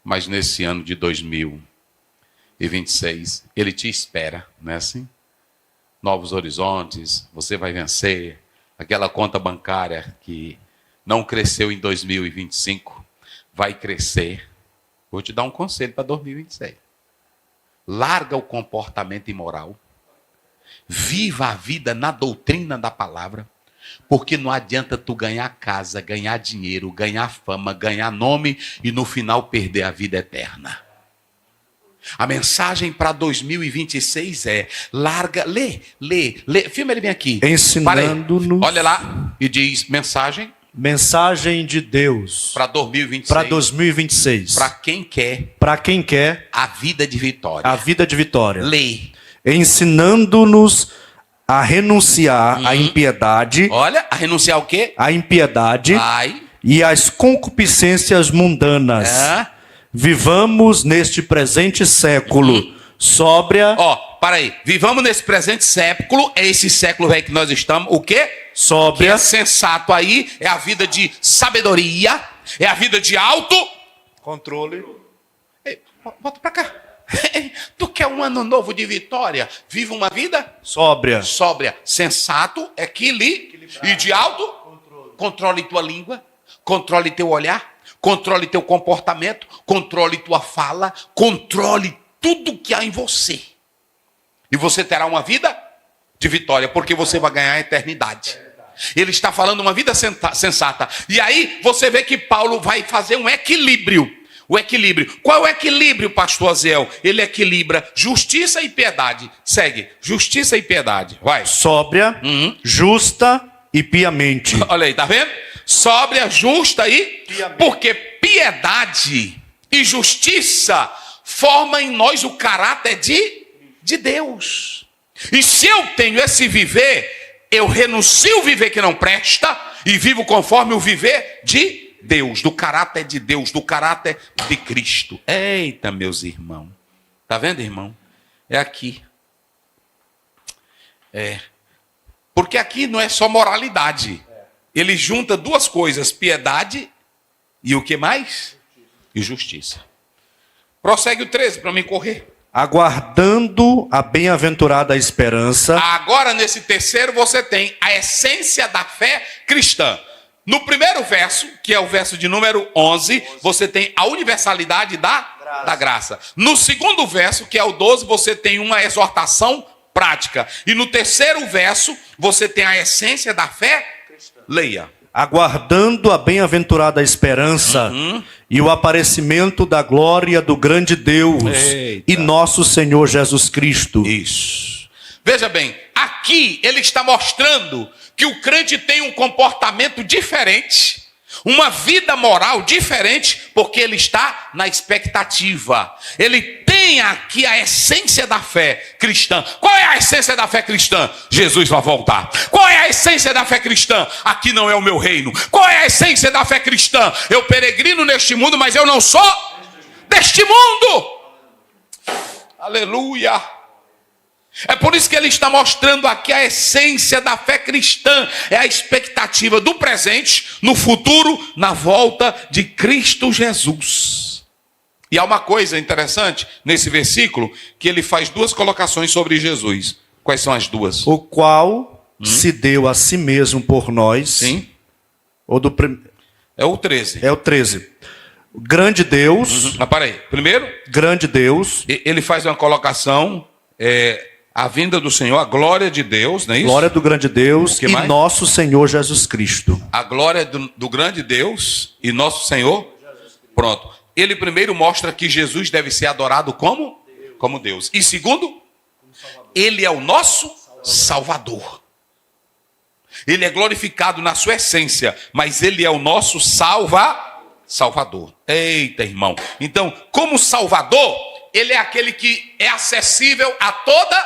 Mas nesse ano de 2026, ele te espera, não é assim? Novos horizontes, você vai vencer. Aquela conta bancária que não cresceu em 2025, vai crescer. Vou te dar um conselho para 2026. Larga o comportamento imoral. Viva a vida na doutrina da palavra. Porque não adianta tu ganhar casa, ganhar dinheiro, ganhar fama, ganhar nome e no final perder a vida eterna. A mensagem para 2026 é: larga, lê. Filma ele bem aqui. Ensinando-nos. Olha lá e diz: mensagem de Deus para 2026. Para 2026. Para quem quer. Para quem quer a vida de vitória. A vida de vitória. Lê. Ensinando-nos a renunciar à impiedade. Olha, a renunciar o quê? A impiedade. E às concupiscências mundanas. Vivamos neste presente século sóbria. Para aí. Vivamos nesse presente século. É esse século velho que nós estamos. O quê? Sóbria. Que é sensato aí. É a vida de sabedoria. É a vida de controle. Ei, bota pra cá. Tu quer um ano novo de vitória? Viva uma vida sóbria. Sensato, e de controle tua língua, controle teu olhar, controle teu comportamento, controle tua fala, controle tudo que há em você. E você terá uma vida de vitória, porque você vai ganhar a eternidade. Ele está falando uma vida sensata. E aí você vê que Paulo vai fazer um equilíbrio. O equilíbrio. Qual é o equilíbrio, pastor Aziel? Ele equilibra justiça e piedade. Segue. Justiça e piedade. Vai. Sóbria, justa e piamente. Olha aí, tá vendo? Sóbria, justa e piamente. Porque piedade e justiça formam em nós o caráter de Deus. E se eu tenho esse viver, eu renuncio o viver que não presta e vivo conforme o viver de Deus, do caráter de Deus, do caráter de Cristo. Eita, meus irmãos. Tá vendo, irmão? É aqui. Porque aqui não é só moralidade. Ele junta duas coisas, piedade e o que mais? E justiça. Prossegue o 13 para mim correr. Aguardando a bem-aventurada esperança. Agora, nesse terceiro, você tem a essência da fé cristã. No primeiro verso, que é o verso de número 11, você tem a universalidade da graça. No segundo verso, que é o 12, você tem uma exortação prática. E no terceiro verso, você tem a essência da fé. Leia. Aguardando a bem-aventurada esperança e o aparecimento da glória do grande Deus e nosso Senhor Jesus Cristo. Isso. Veja bem, aqui ele está mostrando que o crente tem um comportamento diferente, uma vida moral diferente, porque ele está na expectativa. Ele tem tem aqui a essência da fé cristã. Qual é a essência da fé cristã? Jesus vai voltar. Qual é a essência da fé cristã? Aqui não é o meu reino. Qual é a essência da fé cristã? Eu peregrino neste mundo, mas eu não sou deste mundo. Aleluia. É por isso que ele está mostrando aqui a essência da fé cristã. É a expectativa do presente, no futuro, na volta de Cristo Jesus. E há uma coisa interessante nesse versículo, que ele faz duas colocações sobre Jesus. Quais são as duas? O qual se deu a si mesmo por nós. Sim. É o 13. É o 13. Grande Deus. Mas para aí. Primeiro, grande Deus. Ele faz uma colocação, a vinda do Senhor, a glória de Deus, não é isso? Glória do grande Deus e mais? nosso Senhor Jesus Cristo. A glória do grande Deus e nosso Senhor. Pronto. Ele primeiro mostra que Jesus deve ser adorado como Deus. E segundo, ele é o nosso Salvador. Ele é glorificado na sua essência, mas ele é o nosso Salvador. Eita, irmão. Então, como Salvador, ele é aquele que é acessível a toda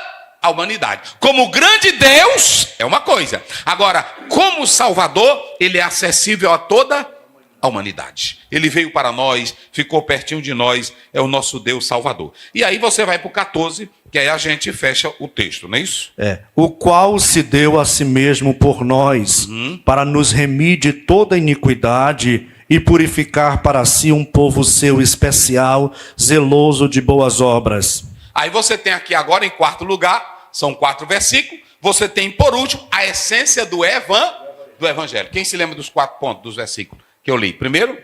a humanidade. Como grande Deus, é uma coisa. Agora, como Salvador, ele é acessível a toda a humanidade. Ele veio para nós, ficou pertinho de nós, é o nosso Deus Salvador. E aí você vai para o 14, que aí a gente fecha o texto, não é isso? O qual se deu a si mesmo por nós, para nos remir de toda iniquidade e purificar para si um povo seu especial, zeloso de boas obras. Aí você tem aqui agora, em quarto lugar, são 4 versículos, você tem por último a essência do evangelho. Quem se lembra dos 4 pontos dos versículos que eu li? Primeiro,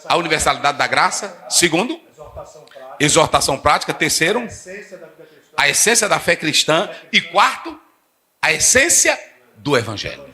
a universalidade da graça. Segundo, exortação prática. Terceiro, a essência da fé cristã. E quarto, a essência do evangelho.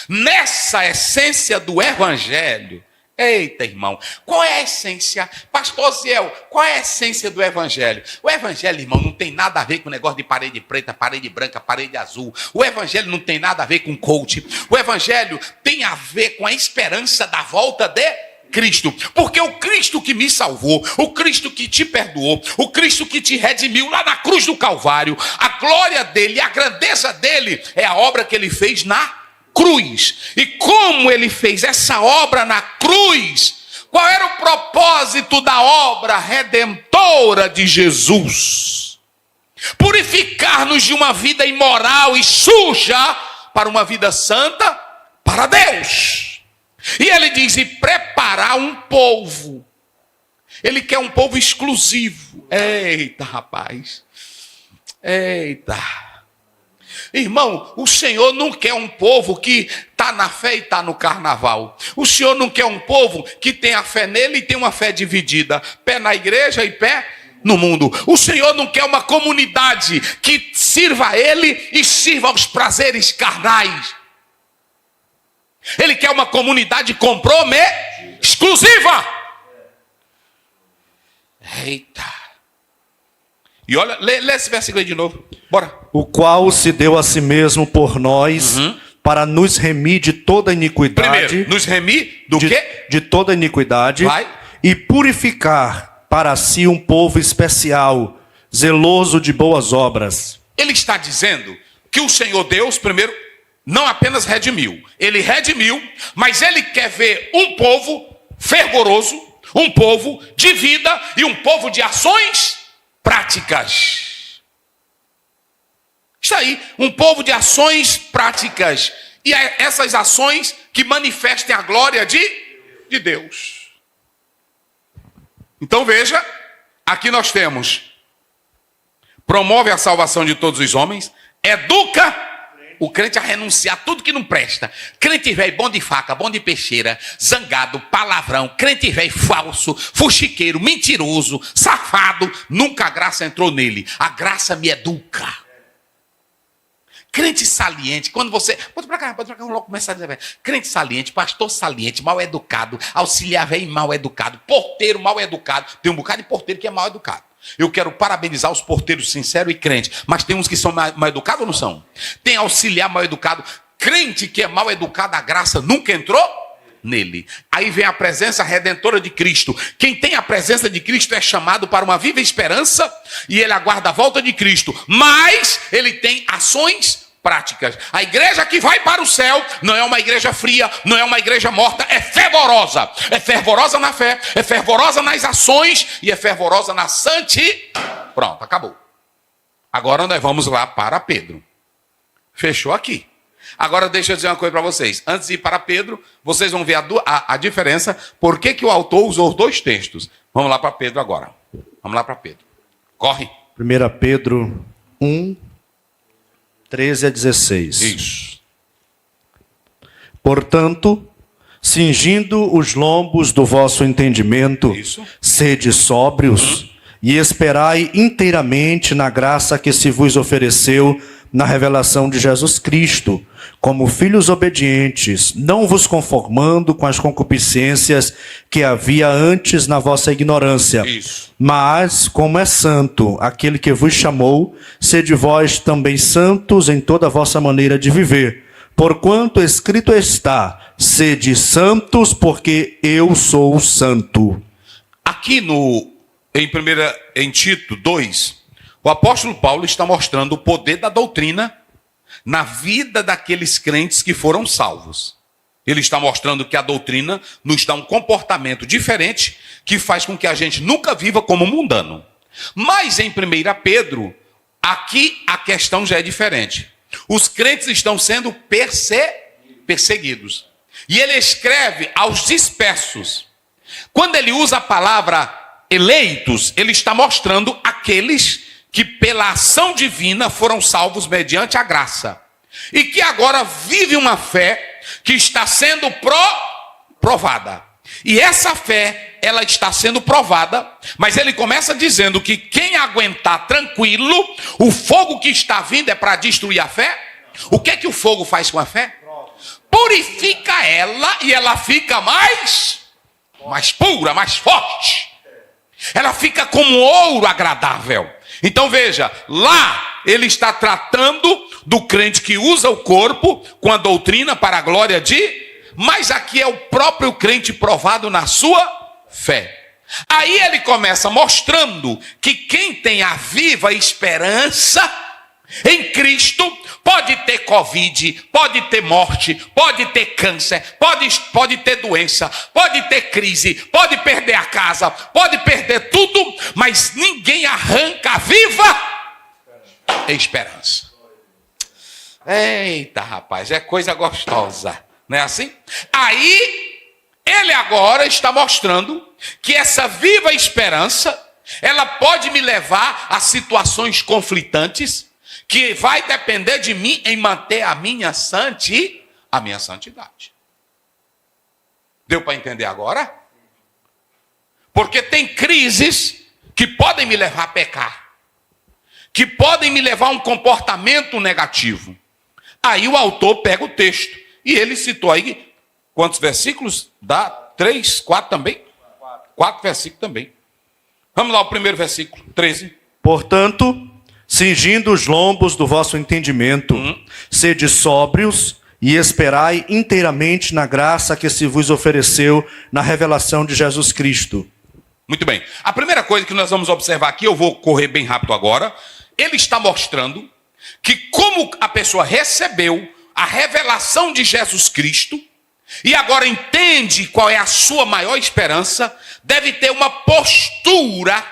Nessa essência do evangelho, eita, irmão, qual é a essência? Pastor Ziel, qual é a essência do evangelho? O evangelho, irmão, não tem nada a ver com o negócio de parede preta, parede branca, parede azul. O evangelho não tem nada a ver com coach. O evangelho tem a ver com a esperança da volta de Cristo. Porque o Cristo que me salvou, o Cristo que te perdoou, o Cristo que te redimiu lá na cruz do Calvário, a glória dele, a grandeza dele é a obra que ele fez na cruz. E como ele fez essa obra na cruz, qual era o propósito da obra redentora de Jesus? Purificar-nos de uma vida imoral e suja para uma vida santa para Deus. E ele diz, e preparar um povo. Ele quer um povo exclusivo. Eita, rapaz. Eita. Irmão, o Senhor não quer um povo que está na fé e está no carnaval. O Senhor não quer um povo que tem a fé nele e tem uma fé dividida. Pé na igreja e pé no mundo. O Senhor não quer uma comunidade que sirva a ele e sirva aos prazeres carnais. Ele quer uma comunidade exclusiva. Eita. E olha, lê esse versículo aí de novo. Bora. O qual se deu a si mesmo por nós, para nos remir de toda iniquidade. Primeiro, nos remir do quê? De toda iniquidade. Vai. E purificar para si um povo especial, zeloso de boas obras. Ele está dizendo que o Senhor Deus, primeiro, não apenas redimiu. Ele redimiu, mas ele quer ver um povo fervoroso, um povo de vida e um povo de ações práticas. Isso aí, um povo de ações práticas. E é essas ações que manifestem a glória de Deus. Então veja, aqui nós temos: promove a salvação de todos os homens, educa o crente a renunciar a tudo que não presta. Crente velho, bom de faca, bom de peixeira, zangado, palavrão, crente velho falso, fuxiqueiro, mentiroso, safado, nunca a graça entrou nele. A graça me educa. Crente saliente, quando você... Pode pra cá, vamos logo começar a dizer. Crente saliente, pastor saliente, mal educado, auxiliar velho mal educado, porteiro mal educado. Tem um bocado de porteiro que é mal educado. Eu quero parabenizar os porteiros sinceros e crentes, mas tem uns que são mal educados ou não são? Tem auxiliar mal educado. Crente que é mal educado, a graça nunca entrou nele. Aí vem a presença redentora de Cristo. Quem tem a presença de Cristo é chamado para uma viva esperança e ele aguarda a volta de Cristo. Mas ele tem ações práticas. A igreja que vai para o céu não é uma igreja fria, não é uma igreja morta, é fervorosa. É fervorosa na fé, é fervorosa nas ações e é fervorosa na santidade. Pronto, acabou. Agora nós vamos lá para Pedro. Fechou aqui. Agora deixa eu dizer uma coisa para vocês. Antes de ir para Pedro, vocês vão ver a diferença. Por que o autor usou os dois textos? Vamos lá para Pedro agora. Vamos lá para Pedro. Corre. 1 Pedro 1, 13 a 16. Isso. Portanto, cingindo os lombos do vosso entendimento, Isso. sede sóbrios e esperai inteiramente na graça que se vos ofereceu na revelação de Jesus Cristo, como filhos obedientes, não vos conformando com as concupiscências que havia antes na vossa ignorância. Isso. Mas, como é santo aquele que vos chamou, sede vós também santos em toda a vossa maneira de viver. Porquanto escrito está, sede santos, porque eu sou santo. Aqui em Tito 2, o apóstolo Paulo está mostrando o poder da doutrina na vida daqueles crentes que foram salvos. Ele está mostrando que a doutrina nos dá um comportamento diferente que faz com que a gente nunca viva como mundano. Mas em 1 Pedro, aqui a questão já é diferente. Os crentes estão sendo perseguidos. E ele escreve aos dispersos. Quando ele usa a palavra eleitos, ele está mostrando aqueles que pela ação divina foram salvos mediante a graça. E que agora vive uma fé que está sendo provada. E essa fé, ela está sendo provada, mas ele começa dizendo que quem aguentar tranquilo, o fogo que está vindo é para destruir a fé. O que é que o fogo faz com a fé? Purifica ela e ela fica mais pura, mais forte. Ela fica como ouro agradável. Então veja, lá ele está tratando do crente que usa o corpo com a doutrina para a glória de... Mas aqui é o próprio crente provado na sua fé. Aí ele começa mostrando que quem tem a viva esperança em Cristo pode ter Covid, pode ter morte, pode ter câncer, pode ter doença, pode ter crise, pode perder a casa, pode perder tudo, mas ninguém arranca a viva esperança. Eita, rapaz, é coisa gostosa, não é assim? Aí, ele agora está mostrando que essa viva esperança, ela pode me levar a situações conflitantes, que vai depender de mim em manter a minha santidade. Deu para entender agora? Porque tem crises que podem me levar a pecar, que podem me levar a um comportamento negativo. Aí o autor pega o texto, e ele citou aí, quantos versículos? Dá 3, 4 também? 4 versículos também. Vamos lá, o primeiro versículo, 13. Portanto, cingindo os lombos do vosso entendimento, sede sóbrios e esperai inteiramente na graça que se vos ofereceu na revelação de Jesus Cristo. Muito bem. A primeira coisa que nós vamos observar aqui, eu vou correr bem rápido agora, ele está mostrando que como a pessoa recebeu a revelação de Jesus Cristo e agora entende qual é a sua maior esperança, deve ter uma postura.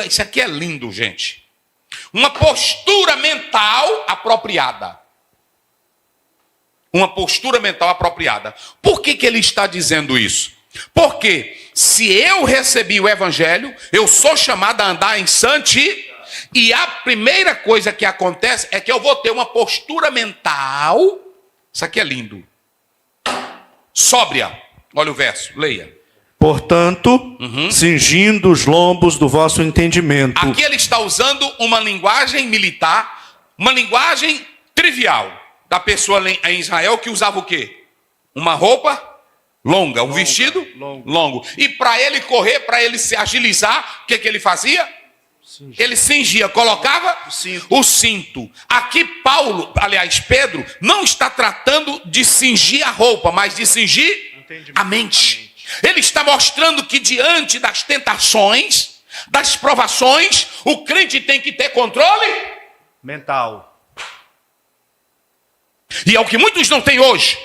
Isso aqui é lindo, gente. Uma postura mental apropriada. Uma postura mental apropriada. Por que ele está dizendo isso? Porque se eu recebi o evangelho, eu sou chamado a andar em santidade. E a primeira coisa que acontece é que eu vou ter uma postura mental. Isso aqui é lindo. Sóbria. Olha o verso, leia. Portanto, cingindo os lombos do vosso entendimento. Aqui ele está usando uma linguagem militar, uma linguagem trivial da pessoa em Israel que usava o quê? Uma roupa longa, um vestido longo. E para ele correr, para ele se agilizar, o que ele fazia? Ele cingia, colocava o cinto. Aqui Paulo, aliás Pedro, não está tratando de cingir a roupa, mas de cingir a mente. Ele está mostrando que diante das tentações, das provações, o crente tem que ter controle mental. E é o que muitos não têm hoje.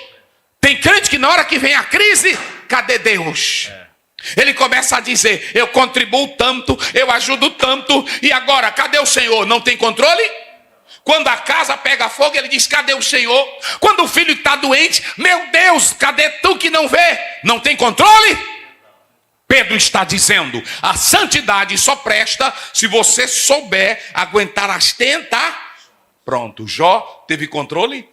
Tem crente que na hora que vem a crise, cadê Deus? Ele começa a dizer, eu contribuo tanto, eu ajudo tanto, e agora, cadê o Senhor? Não tem controle? Quando a casa pega fogo, ele diz, cadê o Senhor? Quando o filho está doente, meu Deus, cadê tu que não vê? Não tem controle? Pedro está dizendo, a santidade só presta se você souber aguentar as tentações. Pronto, Jó teve controle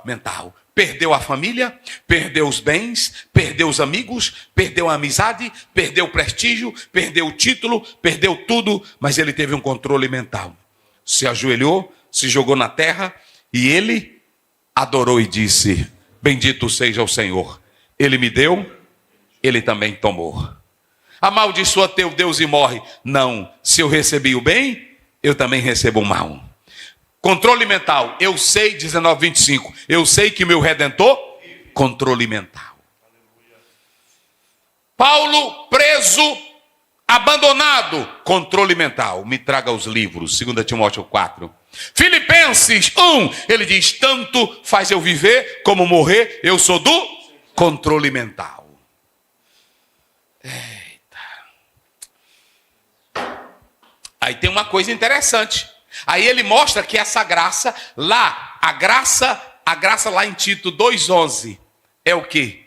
mental. Perdeu a família, perdeu os bens, perdeu os amigos, perdeu a amizade, perdeu o prestígio, perdeu o título, perdeu tudo, mas ele teve um controle mental. Se ajoelhou, se jogou na terra e ele adorou e disse, bendito seja o Senhor. Ele me deu, ele também tomou. Amaldiçoa teu Deus e morre. Não, se eu recebi o bem, eu também recebo o mal. Controle mental, eu sei, 19:25, eu sei que meu Redentor, controle mental. Paulo preso, abandonado, controle mental, me traga os livros, 2 Timóteo 4. Filipenses 1, ele diz, tanto faz eu viver como morrer, eu sou do controle mental. Eita. Aí tem uma coisa interessante. Aí ele mostra que essa graça lá, a graça lá em Tito 2:11 é o quê?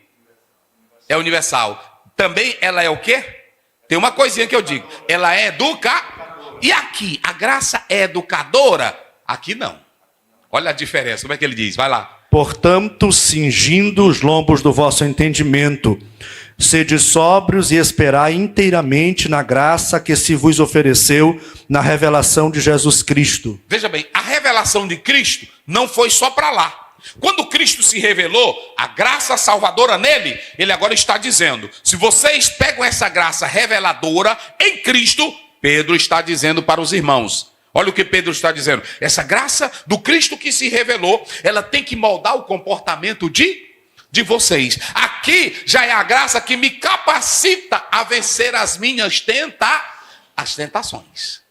É universal. Também ela é o quê? Tem uma coisinha que eu digo. Ela é E aqui, a graça é educadora? Aqui não. Olha a diferença. Como é que ele diz? Vai lá. Portanto, cingindo os lombos do vosso entendimento, sede sóbrios e esperai inteiramente na graça que se vos ofereceu na revelação de Jesus Cristo. Veja bem, a revelação de Cristo não foi só para lá. Quando Cristo se revelou, a graça salvadora nele, ele agora está dizendo, se vocês pegam essa graça reveladora em Cristo, Pedro está dizendo para os irmãos, olha o que Pedro está dizendo, essa graça do Cristo que se revelou, ela tem que moldar o comportamento de vocês. Aqui já é a graça que me capacita a vencer as minhas tentações.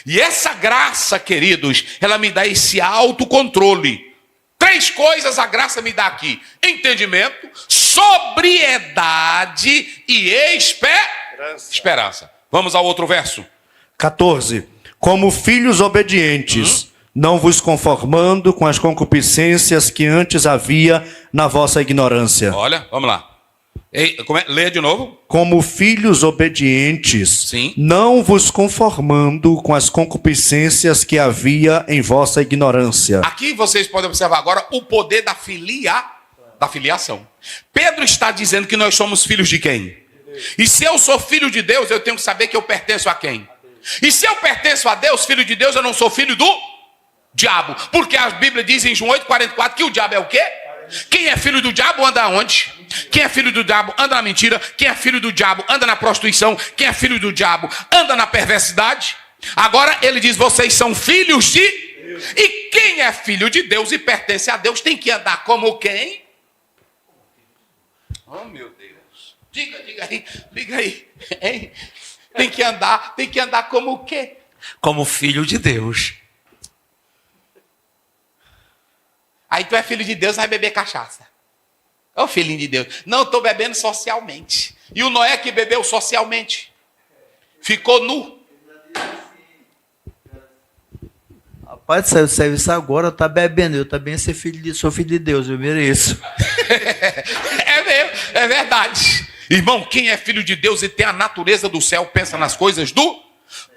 E essa graça, queridos, ela me dá esse autocontrole. 3 coisas a graça me dá aqui: entendimento, sobriedade e esperança. Vamos ao outro verso. 14. Como filhos obedientes, não vos conformando com as concupiscências que antes havia na vossa ignorância. Olha, vamos lá. Leia de novo. Como filhos obedientes, sim, não vos conformando com as concupiscências que havia em vossa ignorância. Aqui vocês podem observar agora o poder da filiação. Pedro está dizendo que nós somos filhos de quem? E se eu sou filho de Deus, eu tenho que saber que eu pertenço a quem? E se eu pertenço a Deus, filho de Deus, eu não sou filho do diabo. Porque a Bíblia diz em João 8:44 que o diabo é o quê? Quem é filho do diabo anda onde? Quem é filho do diabo anda na mentira. Quem é filho do diabo anda na prostituição. Quem é filho do diabo anda na perversidade. Agora ele diz, vocês são filhos de Deus. E quem é filho de Deus e pertence a Deus tem que andar como quem? Oh meu Deus. Diga aí. Hein? Tem que andar como o quê? Como filho de Deus. Aí tu é filho de Deus, vai beber cachaça. É o filhinho de Deus. Não, estou bebendo socialmente. E o Noé que bebeu socialmente ficou nu. Rapaz, saiu do serviço agora, tá bebendo. Eu também sou filho de Deus, eu mereço. É mesmo, é verdade. Irmão, quem é filho de Deus e tem a natureza do céu, pensa nas coisas do...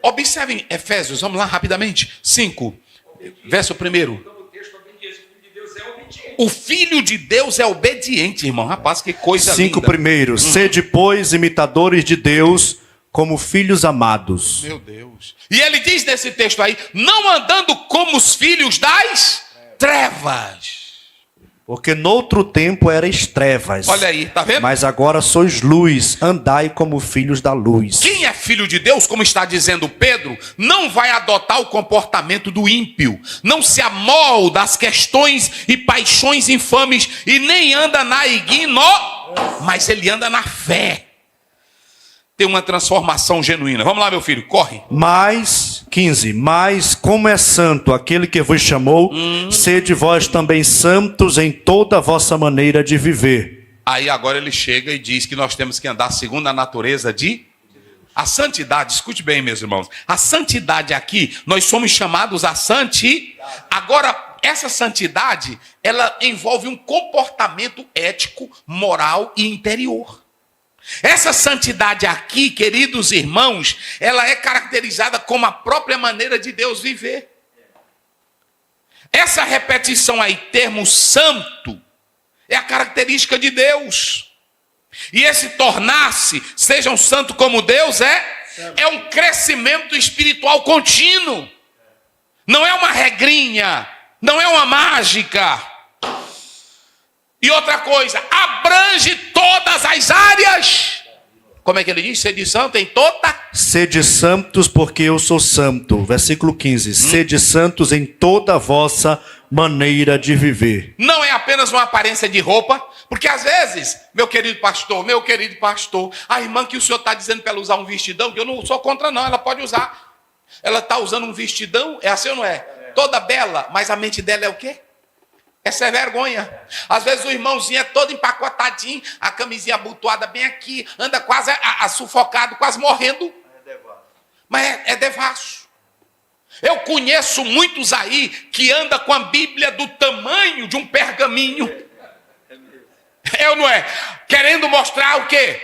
Observem Efésios, vamos lá rapidamente. 5, verso 1. O filho de Deus é obediente, irmão. Rapaz, que coisa 5 linda. primeiros. Sede, pois, imitadores de Deus, como filhos amados. Meu Deus. E ele diz nesse texto aí, não andando como os filhos das trevas. Porque noutro tempo erais trevas. Olha aí, tá vendo? Mas agora sois luz, andai como filhos da luz. Quem é filho de Deus, como está dizendo Pedro, não vai adotar o comportamento do ímpio, não se amolda às questões e paixões infames e nem anda na mas ele anda na fé. Tem uma transformação genuína. Vamos lá, meu filho, corre. Mas, 15, mas como é santo aquele que vos chamou, sede vós também santos em toda a vossa maneira de viver. Aí agora ele chega e diz que nós temos que andar segundo a natureza de... A santidade, escute bem, meus irmãos. A santidade aqui, nós somos chamados a Agora, essa santidade, ela envolve um comportamento ético, moral e interior. Essa santidade aqui, queridos irmãos, ela é caracterizada como a própria maneira de Deus viver. Essa repetição aí, termo santo, é a característica de Deus. E esse tornar-se, sejam santo como Deus é um crescimento espiritual contínuo. Não é uma regrinha, não é uma mágica. E outra coisa, abrange todas as áreas. Como é que ele diz? Sede santo em toda... Sede santos porque eu sou santo. Versículo 15. Sede santos em toda a vossa maneira de viver. Não é apenas uma aparência de roupa, porque às vezes, meu querido pastor, a irmã que o senhor está dizendo para ela usar um vestidão, que eu não sou contra não, ela pode usar. Ela está usando um vestidão, é assim ou não é? Toda bela, mas a mente dela é o quê? Essa é vergonha. Às vezes o irmãozinho é todo empacotadinho, a camisinha abotoada bem aqui, anda quase sufocado, quase morrendo. Mas é devasso. Eu conheço muitos aí que andam com a Bíblia do tamanho de um pergaminho. É ou não é? Querendo mostrar o quê?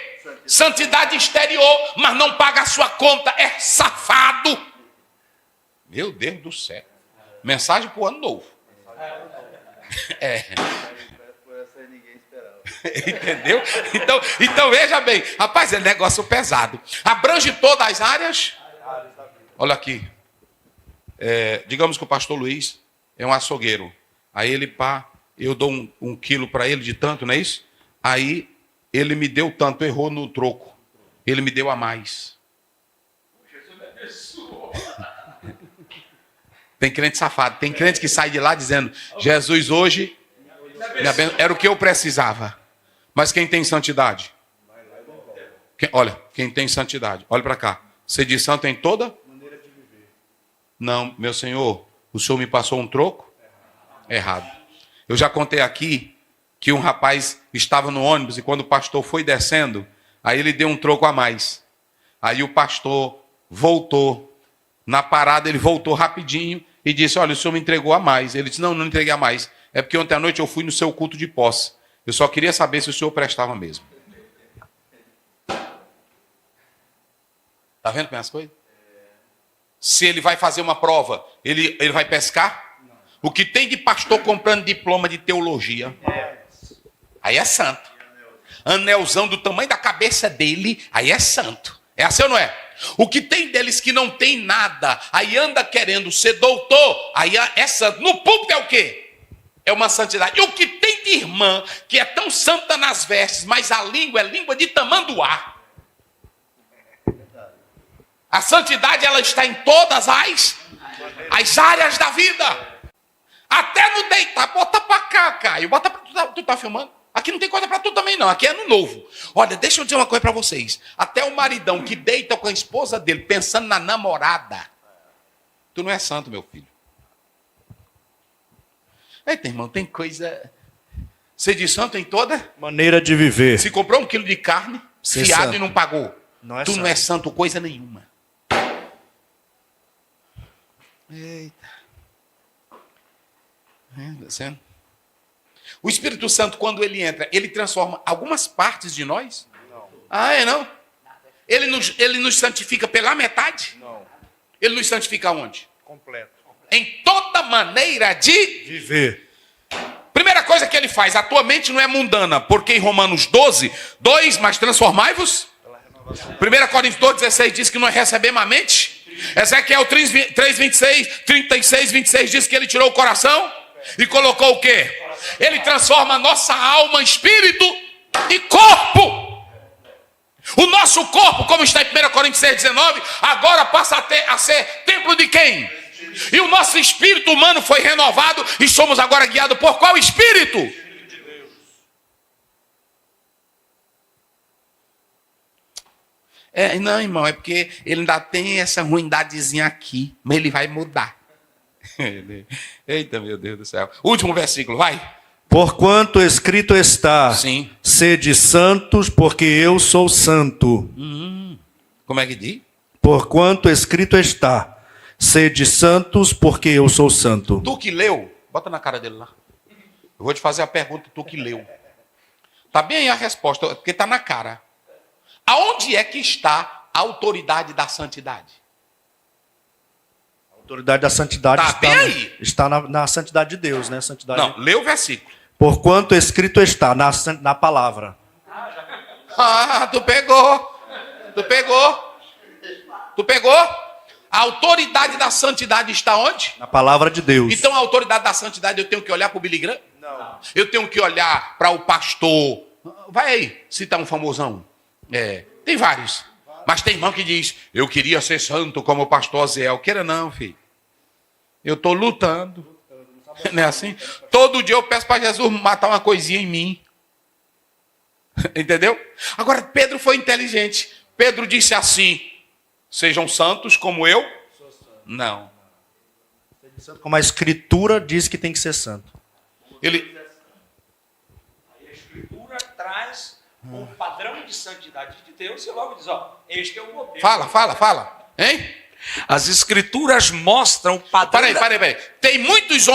Santidade exterior, mas não paga a sua conta. É safado. Meu Deus do céu. Mensagem para o ano novo. Entendeu? Então veja bem, rapaz, é negócio pesado. Abrange todas as áreas. Olha aqui. Digamos que o pastor Luiz é um açougueiro. Aí ele, eu dou um quilo para ele de tanto, não é isso? Aí ele me deu tanto, errou no troco. Ele me deu a mais. Tem crente safado, tem crente que sai de lá dizendo, Jesus hoje era o que eu precisava. Mas quem tem santidade? Quem tem santidade, olha para cá. Ser de santo em toda? Não, meu Senhor, o Senhor me passou um troco? Errado. Eu já contei aqui que um rapaz estava no ônibus e quando o pastor foi descendo, aí ele deu um troco a mais. Aí o pastor voltou. Na parada ele voltou rapidinho e disse, olha, o senhor me entregou a mais. Ele disse, não entreguei a mais. É porque ontem à noite eu fui no seu culto de posse. Eu só queria saber se o senhor prestava mesmo. Está vendo como é as coisas? Se ele vai fazer uma prova, ele vai pescar? Não. O que tem de pastor comprando diploma de teologia, aí é santo. Anelzão do tamanho da cabeça dele, aí é santo. É assim ou não é? O que tem deles que não tem nada, aí anda querendo ser doutor, aí é santo. No púlpito é o quê? É uma santidade. E o que tem de irmã, que é tão santa nas vestes, mas a língua é língua de tamanduá. A santidade, ela está em todas as áreas da vida. Até no deitar. Bota pra cá, Caio. Bota pra... Tu tá filmando? Aqui não tem coisa para tu também não, aqui é ano novo. Olha, deixa eu dizer uma coisa para vocês. Até o maridão que deita com a esposa dele pensando na namorada, tu não é santo, meu filho. Eita, irmão, tem coisa... Ser de santo em toda maneira de viver. Se comprou 1 quilo de carne, ser fiado santo. E não pagou. Não é tu santo. Não é santo coisa nenhuma. Eita. Descendo. O Espírito Santo, quando ele entra, ele transforma algumas partes de nós? Não. Não? Ele nos santifica pela metade? Não. Ele nos santifica onde? Completo. Em toda maneira de viver. Primeira coisa que ele faz, a tua mente não é mundana, porque em Romanos 12, 2, mas transformai-vos. 1 Coríntios 12, 16 diz que nós recebemos a mente. Ezequiel 3, 26, 36, 26 diz que ele tirou o coração e colocou o quê? Ele transforma a nossa alma, espírito e corpo. O nosso corpo, como está em 1 Coríntios 6,19, agora passa a ser templo de quem? E o nosso espírito humano foi renovado e somos agora guiados por qual espírito? Não, irmão, é porque ele ainda tem essa ruindadezinha aqui, mas ele vai mudar. Eita, meu Deus do céu. Último versículo, vai. Porquanto escrito está, Sim. sede santos, porque eu sou santo. Como é que diz? Porquanto escrito está, sede santos, porque eu sou santo. Tu que leu, bota na cara dele lá. Eu vou te fazer a pergunta, tu que leu. Tá bem aí a resposta, porque tá na cara. Aonde é que está a autoridade da santidade? A autoridade da santidade Tá bem aí. está na santidade de Deus, né? Santidade. Não, lê o versículo. Porquanto escrito está na palavra. Ah, tu pegou. Tu pegou. Tu pegou? A autoridade da santidade está onde? Na palavra de Deus. Então a autoridade da santidade eu tenho que olhar para o Billy Graham? Não. Eu tenho que olhar para o pastor. Vai aí, cita um famosão. Tem vários. Mas tem irmão que diz, eu queria ser santo como o pastor Aziel. Queira não, filho. Eu estou lutando. Não é assim? Todo dia eu peço para Jesus matar uma coisinha em mim. Entendeu? Agora, Pedro foi inteligente. Pedro disse assim, sejam santos como eu? Não. Como a Escritura diz que tem que ser santo. Ele... A Escritura traz um padrão de santidade de Deus e logo diz, este é o modelo. Fala. Hein? As Escrituras mostram o padrão. Peraí. Teve muitos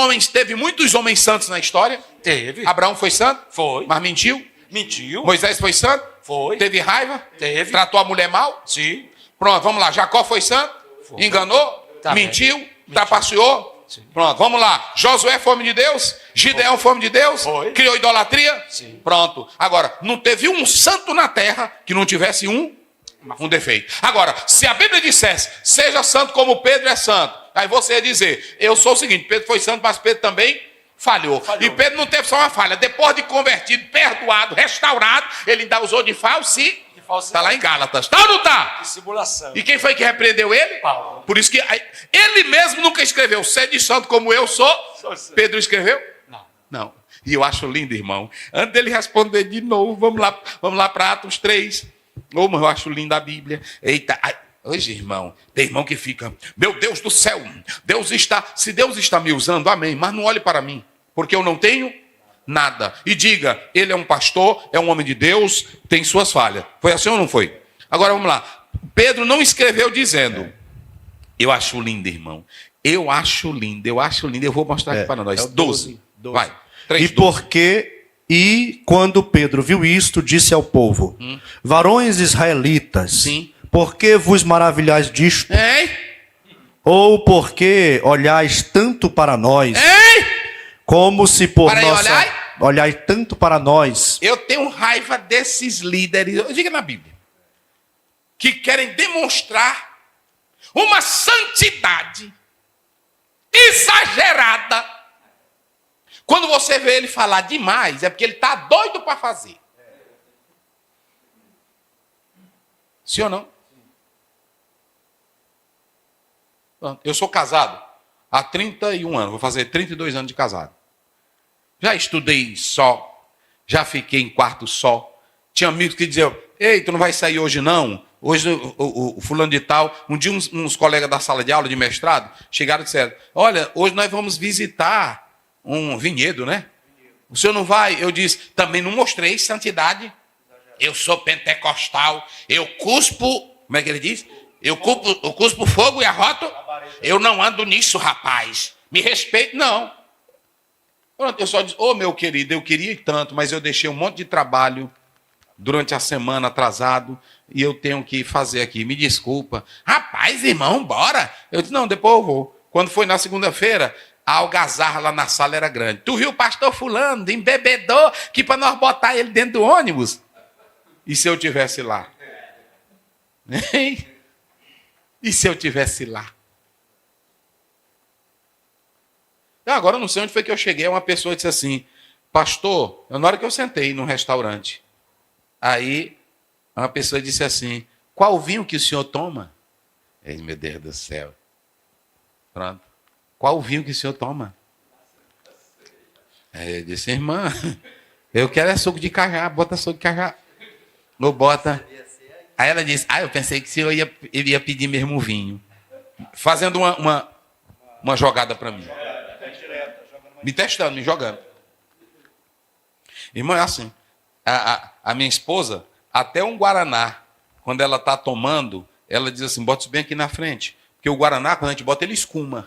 homens santos na história. Teve. Abraão foi santo? Foi. Mas mentiu? Mentiu. Moisés foi santo? Foi. Teve raiva? Teve. Tratou a mulher mal? Sim. Pronto, vamos lá. Jacó foi santo? Foi. Enganou? Tá mentiu? Trapaceou? Sim. Pronto, vamos lá. Josué foi homem de Deus? Gideão foi homem de Deus? Foi. Criou idolatria? Sim. Pronto. Agora, não teve um santo na terra que não tivesse um defeito. Agora, se a Bíblia dissesse, seja santo como Pedro é santo, aí você ia dizer, eu sou o seguinte, Pedro foi santo, mas Pedro também falhou. E Pedro não teve só uma falha, depois de convertido, perdoado, restaurado, ele ainda usou de falsidade. Está lá em Gálatas. Tá ou não tá? Dissimulação. E quem foi que repreendeu ele? Paulo. Por isso que ele mesmo nunca escreveu, sede santo como eu sou. Pedro escreveu? Não. E eu acho lindo, irmão. Antes dele responder de novo, vamos lá para Atos 3. Mas eu acho linda a Bíblia. Eita, hoje, irmão, tem irmão que fica, meu Deus do céu, se Deus está me usando, amém, mas não olhe para mim, porque eu não tenho nada. E diga, ele é um pastor, é um homem de Deus, tem suas falhas. Foi assim ou não foi? Agora vamos lá. Pedro não escreveu dizendo, eu acho lindo, irmão. Eu acho lindo. Eu vou mostrar aqui para nós. 12. Vai. 3, 12. E quando Pedro viu isto, disse ao povo, varões israelitas, Sim. por que vos maravilhais disto? Hein? Ou por que olhais tanto para nós, Hein? como se por Para aí, nossa... Olhai tanto para nós. Eu tenho raiva desses líderes, diga na Bíblia, que querem demonstrar uma santidade exagerada. Quando você vê ele falar demais, é porque ele está doido para fazer. Sim ou não? Eu sou casado há 31 anos, vou fazer 32 anos de casado. Já estudei só, já fiquei em quarto só. Tinha amigos que diziam, ei, tu não vai sair hoje não? Hoje o fulano de tal, um dia uns colegas da sala de aula de mestrado chegaram e disseram, olha, hoje nós vamos visitar um vinhedo, né? O senhor não vai? Eu disse, também não mostrei santidade. Eu sou pentecostal, eu cuspo, como é que ele diz? Eu cuspo fogo e arroto. Eu não ando nisso, rapaz. Me respeite, não. Pronto, eu só disse, meu querido, eu queria ir tanto, mas eu deixei um monte de trabalho durante a semana atrasado e eu tenho que fazer aqui. Me desculpa. Rapaz, irmão, bora. Eu disse, não, depois eu vou. Quando foi na segunda-feira, a algazarra lá na sala era grande. Tu viu o pastor fulano, embebedor, que para nós botar ele dentro do ônibus? E se eu tivesse lá? Hein? E se eu tivesse lá? Agora eu não sei onde foi que eu cheguei. Uma pessoa disse assim, pastor, na hora que eu sentei num restaurante, aí Uma pessoa disse assim: qual vinho que o senhor toma? Ei, meu Deus do céu. Pronto. Qual vinho que o senhor toma? Aí eu disse: irmã, eu quero é suco de cajá, bota suco de cajá. Ou bota. Aí ela disse: eu pensei que o senhor ia pedir mesmo vinho. Fazendo uma jogada para mim. Me testando, me jogando. Irmão, é assim. A minha esposa, até um Guaraná, quando ela está tomando, ela diz assim: bota isso bem aqui na frente. Porque o Guaraná, quando a gente bota, ele escuma.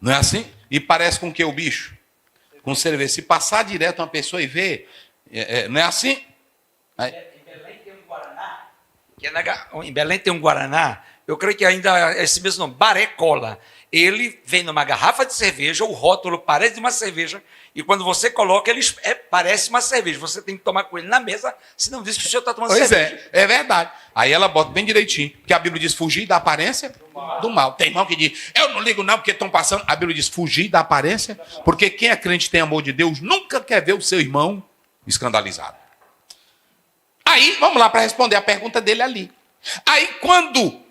Não é assim? E parece com o que o bicho? Com cerveja. Se passar direto uma pessoa e ver, não é assim? Aí. Em Belém tem um Guaraná, eu creio que ainda é esse mesmo nome, Barecola. Ele vem numa garrafa de cerveja, o rótulo parece de uma cerveja, e quando você coloca, ele parece uma cerveja. Você tem que tomar com ele na mesa, senão diz que o senhor está tomando cerveja. Pois é verdade. Aí ela bota bem direitinho, porque a Bíblia diz fugir da aparência do mal. Tem irmão que diz: eu não ligo não, porque estão passando. A Bíblia diz fugir da aparência, porque quem é crente tem amor de Deus nunca quer ver o seu irmão escandalizado. Aí, vamos lá para responder a pergunta dele ali. Aí, quando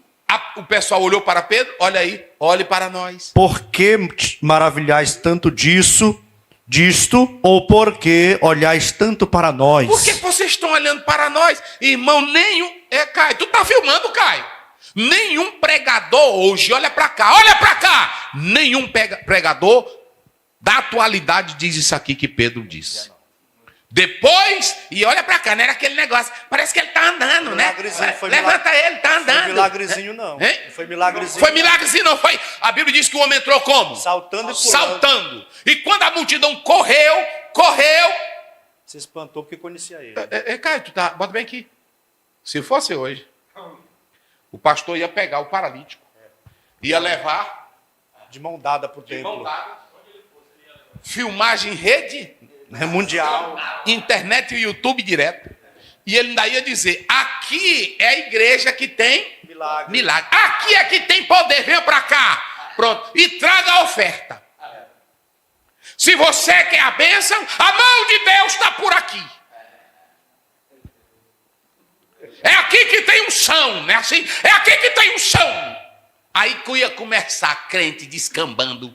o pessoal olhou para Pedro, olha aí, olhe para nós. Por que maravilhais tanto disto, ou por que olhais tanto para nós? Por que vocês estão olhando para nós? Irmão, nenhum... Caio, tu tá filmando, Caio? Nenhum pregador hoje, olha para cá, nenhum pregador da atualidade diz isso aqui que Pedro disse. Depois, e olha pra cá, não era aquele negócio, parece que ele tá andando, né? Levanta ele, tá andando. Não foi milagrezinho, não. Hein? Não foi milagrezinho. Foi milagrezinho, não foi? A Bíblia diz que o homem entrou como? Saltando e pulando. Saltando. E quando a multidão correu. Se espantou porque conhecia ele. Caio, bota bem aqui. Se fosse hoje, o pastor ia pegar o paralítico, ia levar De mão dada pro templo. Filmagem rede Mundial. internet e YouTube direto. E ele ainda ia dizer: aqui é a igreja que tem milagre. Aqui é que tem poder, venha para cá. Pronto. E traga a oferta. Se você quer a bênção, a mão de Deus está por aqui. É aqui que tem unção, não é assim? É aqui que tem unção. Aí que ia começar crente descambando.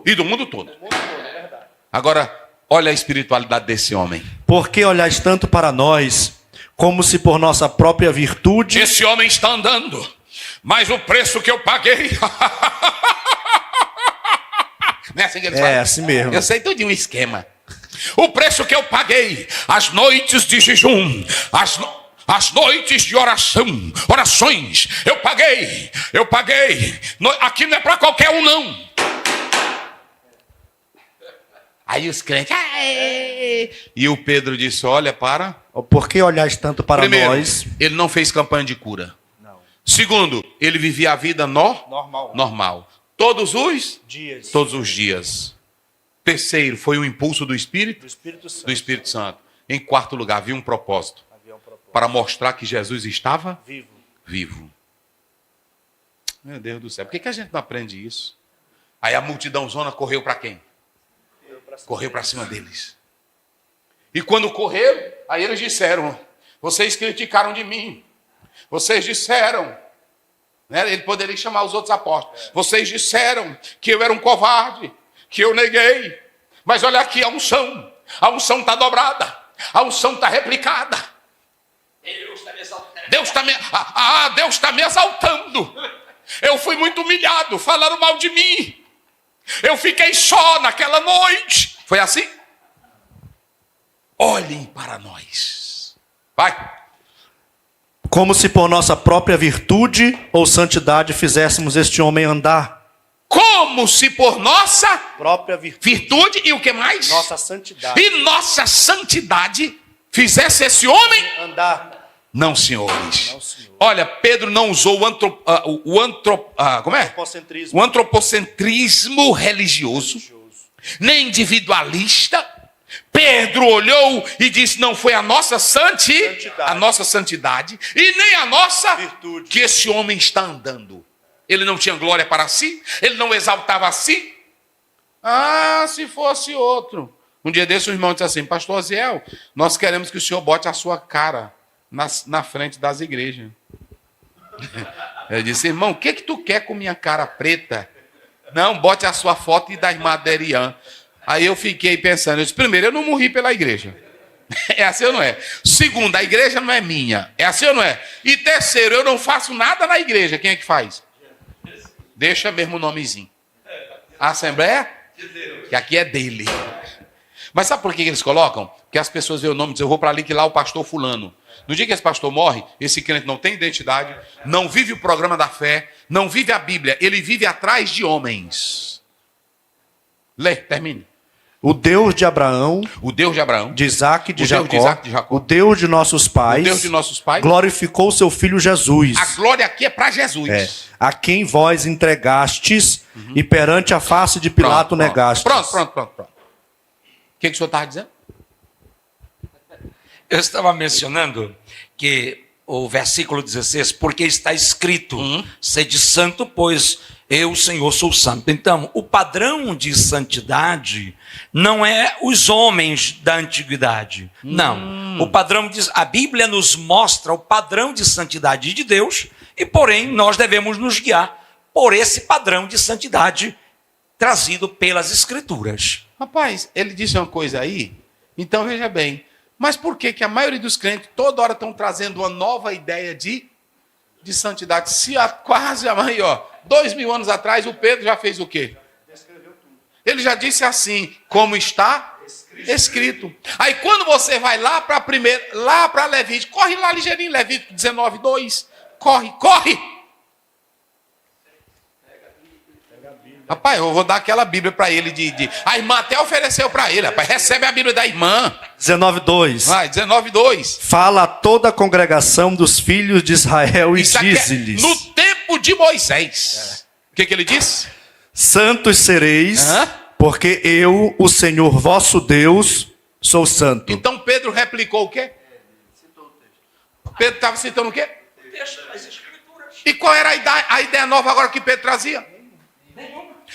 E do mundo todo. É verdade. Agora, olha a espiritualidade desse homem. Por que olhais tanto para nós, como se por nossa própria virtude... Esse homem está andando, mas o preço que eu paguei... Não é assim que eles falam? É, assim mesmo. Eu sei tudo de um esquema. O preço que eu paguei, as noites de jejum, as noites de orações, eu paguei. Aqui não é para qualquer um, não. Aí os crentes... Aê! E o Pedro disse: olha para... Por que olhais tanto para Primeiro, nós? ele não fez campanha de cura. Não. Segundo, ele vivia a vida normal. Todos os dias. Terceiro, foi um impulso do Espírito Santo. Em quarto lugar, havia um propósito. Para mostrar que Jesus estava vivo. Meu Deus do céu, por que a gente não aprende isso? Aí a multidão zona correu para quem? Correu para cima deles. E quando correram, aí eles disseram: vocês criticaram de mim. Vocês disseram, né? Ele poderia chamar os outros apóstolos. Vocês disseram que eu era um covarde, que eu neguei. Mas olha aqui a unção. A unção está dobrada. A unção está replicada. Deus está me exaltando. Eu fui muito humilhado. Falaram mal de mim. Eu fiquei só naquela noite. Foi assim? Olhem para nós. Vai. Como se por nossa própria virtude ou santidade fizéssemos este homem andar. Como se por nossa Própria virtude e o que mais? Nossa santidade. E nossa santidade fizesse esse homem Andar. Não, senhores. Não, senhor. Olha, Pedro não usou Antropocentrismo. o antropocentrismo religioso, nem individualista. Pedro olhou e disse: não foi a nossa santidade e nem a nossa virtude que esse homem está andando. Ele não tinha glória para si, ele não exaltava a si. Se fosse outro. Um dia desse o irmão disse assim: pastor Aziel, nós queremos que o senhor bote a sua cara na frente das igrejas. Eu disse, irmão, o que tu quer com minha cara preta? Não, bote a sua foto e da irmã Aderian. Aí eu fiquei pensando, eu disse, primeiro, eu não morri pela igreja. É assim ou não é? Segundo, a igreja não é minha. É assim ou não é? E terceiro, eu não faço nada na igreja. Quem é que faz? Deixa mesmo o nomezinho. A Assembleia? Que aqui é dele. Mas sabe por que eles colocam? Porque as pessoas veem o nome e dizem, eu vou para ali que lá o pastor fulano. No dia que esse pastor morre, esse crente não tem identidade, não vive o programa da fé, não vive a Bíblia, ele vive atrás de homens. Lê, termine. O Deus de Abraão, O Deus de Abraão, de Isaac e de O Deus Jacó, de Isaac e de Jacó, o Deus de nossos pais, o Deus de nossos pais, glorificou seu filho Jesus, a glória aqui é para Jesus. a quem vós entregastes e perante a face de Pilato negastes. Pronto. O que o senhor estava dizendo? Eu estava mencionando que o versículo 16, porque está escrito, sede santo, pois eu, Senhor, sou santo. Então, o padrão de santidade não é os homens da antiguidade. Não. O padrão a Bíblia nos mostra o padrão de santidade de Deus e, porém, nós devemos nos guiar por esse padrão de santidade trazido pelas Escrituras. Rapaz, ele disse uma coisa aí, então veja bem, mas por que a maioria dos crentes toda hora estão trazendo uma nova ideia de santidade? Se quase a maior, 2000 anos atrás, o Pedro já fez o quê? Ele já disse assim, como está escrito. Aí quando você vai lá para Levítico, corre lá ligeirinho, Levítico 19:2, corre. Rapaz, eu vou dar aquela Bíblia para ele a irmã até ofereceu para ele, rapaz, recebe a Bíblia da irmã. 19:2. Vai, 19:2. Fala a toda a congregação dos filhos de Israel e dize-lhes: no tempo de Moisés. O que ele disse? Santos sereis, porque eu, o Senhor vosso Deus, sou santo. Então Pedro replicou o quê? Pedro estava citando o quê? E qual era a ideia nova agora que Pedro trazia?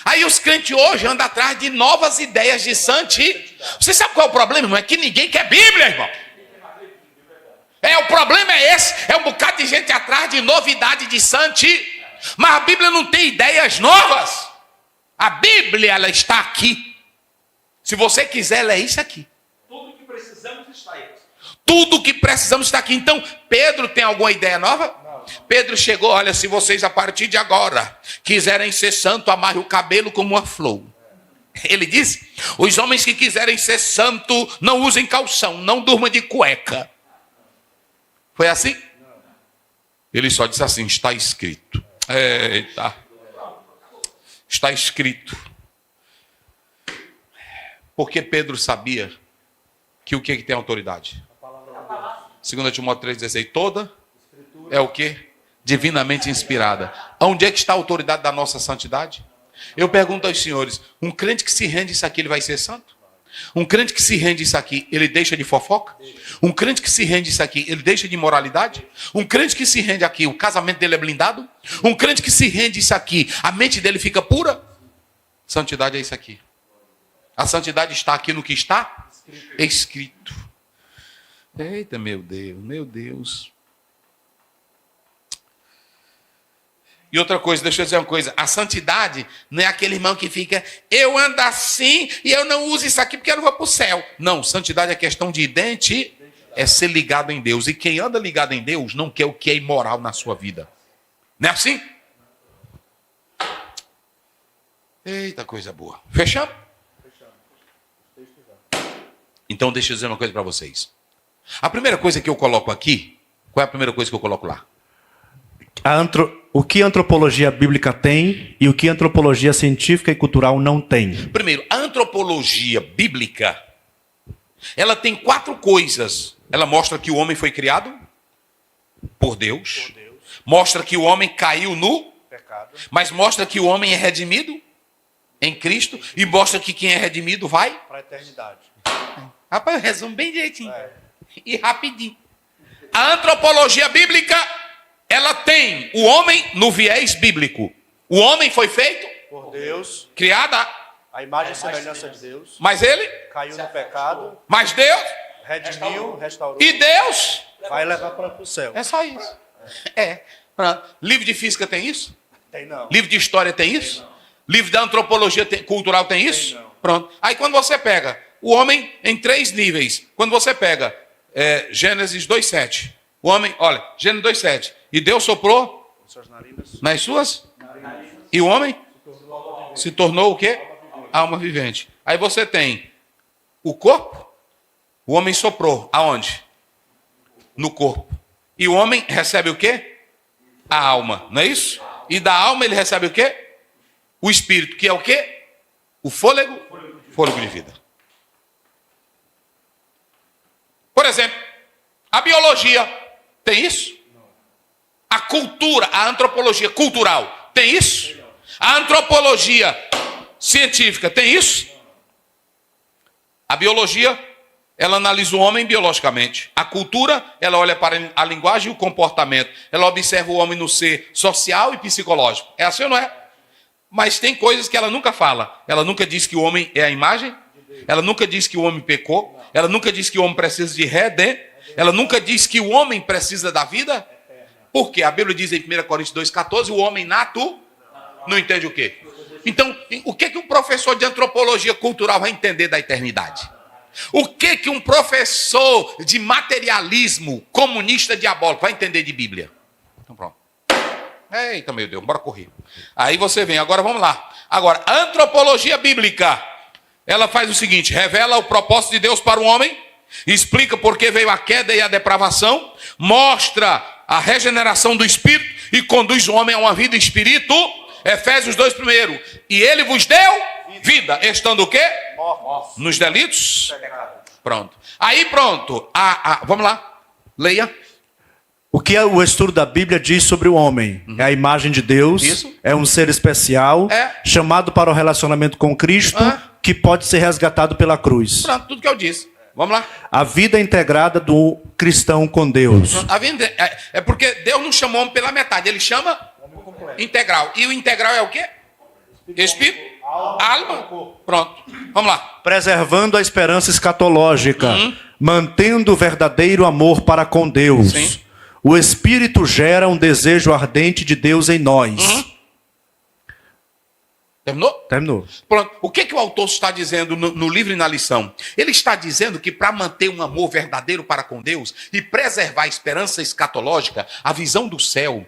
Aí os crentes hoje andam atrás de novas ideias de santidade. Você sabe qual é o problema, irmão? É que ninguém quer Bíblia, irmão. O problema é esse. É um bocado de gente atrás de novidade de santidade. Mas a Bíblia não tem ideias novas. A Bíblia, ela está aqui. Se você quiser, ela é isso aqui. Tudo que precisamos está aí. Tudo que precisamos está aqui. Então, Pedro tem alguma ideia nova? Pedro chegou, olha, se vocês a partir de agora quiserem ser santo, amarre o cabelo como uma flor. Ele disse, os homens que quiserem ser santo, não usem calção, não durmam de cueca. Foi assim? Ele só disse assim, está escrito. Eita. Está escrito. Porque Pedro sabia que o que tem autoridade? 2 Timóteo 3,16, toda é o quê? Divinamente inspirada. Onde é que está a autoridade da nossa santidade? Eu pergunto aos senhores, um crente que se rende isso aqui, ele vai ser santo? Um crente que se rende isso aqui, ele deixa de fofoca? Um crente que se rende isso aqui, ele deixa de imoralidade? Um crente que se rende aqui, o casamento dele é blindado? Um crente que se rende isso aqui, a mente dele fica pura? Santidade é isso aqui. A santidade está aqui no que está escrito. Eita, meu Deus. E outra coisa, deixa eu dizer uma coisa. A santidade não é aquele irmão que fica, eu ando assim e eu não uso isso aqui porque eu não vou para o céu. Não, santidade é questão de identidade, é ser ligado em Deus. E quem anda ligado em Deus não quer o que é imoral na sua vida. Não é assim? Eita, coisa boa. Fechamos? Então deixa eu dizer uma coisa para vocês. A primeira coisa que eu coloco aqui, qual é a primeira coisa que eu coloco lá? O que a antropologia bíblica tem e o que a antropologia científica e cultural não tem. Primeiro, a antropologia bíblica, ela tem 4 coisas. Ela mostra que o homem foi criado por Deus. Mostra que o homem caiu no pecado. Mas mostra que o homem é redimido em Cristo. E mostra que quem é redimido vai para a eternidade. Rapaz, eu resumo bem direitinho. E rapidinho. A antropologia bíblica, ela tem o homem no viés bíblico. O homem foi feito por Deus, criado a imagem e semelhança de Deus. Mas ele caiu no pecado. Mas Deus redimiu, restaurou. E Deus Vai levar para o céu. É só isso. É. Pronto. Livro de física tem isso? Tem não. Livro de história tem isso? Livro da antropologia cultural tem isso? Tem não. Pronto. Aí quando você pega o homem em 3 níveis, quando você pega Gênesis 2:7, o homem, olha, Gênesis 2:7, e Deus soprou nas suas? E o homem se tornou o quê? Alma vivente. Aí você tem o corpo, o homem soprou, aonde? No corpo. E o homem recebe o quê? A alma, não é isso? E da alma ele recebe o quê? O espírito, que é o quê? O fôlego de vida. Por exemplo, a biologia tem isso? A cultura, a antropologia cultural tem isso? A antropologia científica tem isso? A biologia, ela analisa o homem biologicamente. A cultura, ela olha para a linguagem e o comportamento. Ela observa o homem no ser social e psicológico. É assim ou não é? Mas tem coisas que ela nunca fala. Ela nunca diz que o homem é a imagem. Ela nunca diz que o homem pecou. Ela nunca diz que o homem precisa de redenção. Ela nunca diz que o homem precisa da vida. Porque a Bíblia diz em 1 Coríntios 2,14, o homem nato não entende o quê? Então, o que um professor de antropologia cultural vai entender da eternidade? O que um professor de materialismo comunista diabólico vai entender de Bíblia? Então pronto. Eita, meu Deus, bora correr. Aí você vem, agora vamos lá. Agora, a antropologia bíblica, ela faz o seguinte, revela o propósito de Deus para o homem, explica por que veio a queda e a depravação, mostra a regeneração do espírito e conduz o homem a uma vida espírito. Efésios 2:1. E ele vos deu vida, estando o quê? Nos delitos? Pronto. Aí pronto. Vamos lá. Leia. O que o estudo da Bíblia diz sobre o homem? É a imagem de Deus, Isso. É um ser especial, chamado para o relacionamento com Cristo, que pode ser resgatado pela cruz. Pronto, tudo que eu disse. Vamos lá. A vida integrada do cristão com Deus. A vida é porque Deus não chamou homem pela metade, ele chama integral. E o integral é o quê? Espírito, alma. Pronto. Vamos lá. Preservando a esperança escatológica, mantendo o verdadeiro amor para com Deus. Sim. O Espírito gera um desejo ardente de Deus em nós. Terminou? Terminou. Pronto. O que o autor está dizendo no livro e na lição? Ele está dizendo que para manter um amor verdadeiro para com Deus e preservar a esperança escatológica, a visão do céu,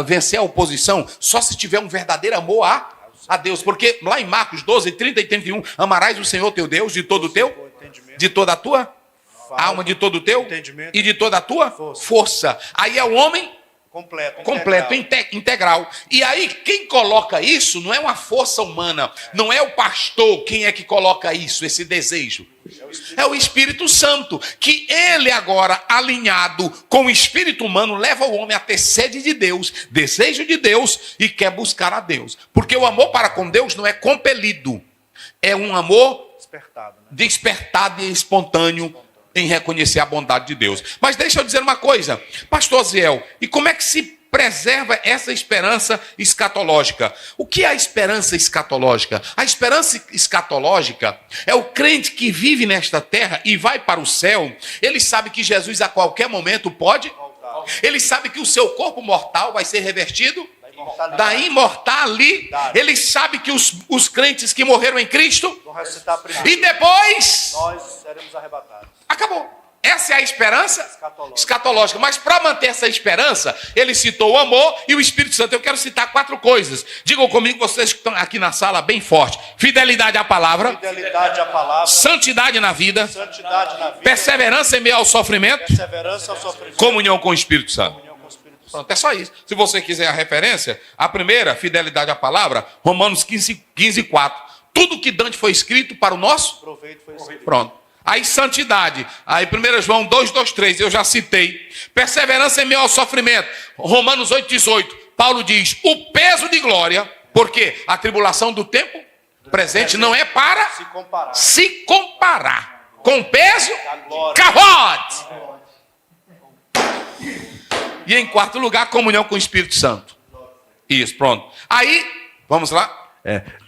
vencer a oposição, só se tiver um verdadeiro amor a Deus. Porque lá em Marcos 12, 30 e 31, amarás o Senhor teu Deus de todo o teu, de toda a tua alma, de todo o teu e de toda a tua força. Aí é o homem completo, integral. E aí, quem coloca isso não é uma força humana, não é o pastor quem é que coloca isso, esse desejo. É o Espírito Santo, que ele agora, alinhado com o espírito humano, leva o homem a ter sede de Deus, desejo de Deus e quer buscar a Deus. Porque o amor para com Deus não é compelido, é um amor despertado e espontâneo em reconhecer a bondade de Deus. Mas deixa eu dizer uma coisa, pastor Ziel, e como é que se preserva essa esperança escatológica? O que é a esperança escatológica? A esperança escatológica é o crente que vive nesta terra e vai para o céu. Ele sabe que Jesus a qualquer momento pode. Ele sabe que o seu corpo mortal vai ser revestido da imortalidade. Ele sabe que os crentes que morreram em Cristo Vão ressuscitar primeiro. e depois Nós seremos arrebatados. acabou. Essa é a esperança escatológica. Mas para manter essa esperança, ele citou o amor e o Espírito Santo. Eu quero citar 4 coisas. Digam comigo, vocês que estão aqui na sala, bem forte. Fidelidade à palavra. Fidelidade à palavra. Santidade na vida. Santidade na vida. Perseverança em meio ao sofrimento. Perseverança ao sofrimento. Comunhão com o Espírito Santo. Comunhão com o Espírito Santo. Pronto, é só isso. Se você quiser a referência, a primeira, fidelidade à palavra, Romanos 15:4. Tudo que Dante foi escrito para o nosso Proveito foi escrito. pronto. Aí santidade, aí 1 João 2:3, eu já citei. Perseverança em meio ao sofrimento, Romanos 8:18. Paulo diz, o peso de glória, porque a tribulação do tempo presente não é para se comparar com o peso cavode. E em 4º lugar, comunhão com o Espírito Santo. Isso, pronto. Aí, vamos lá.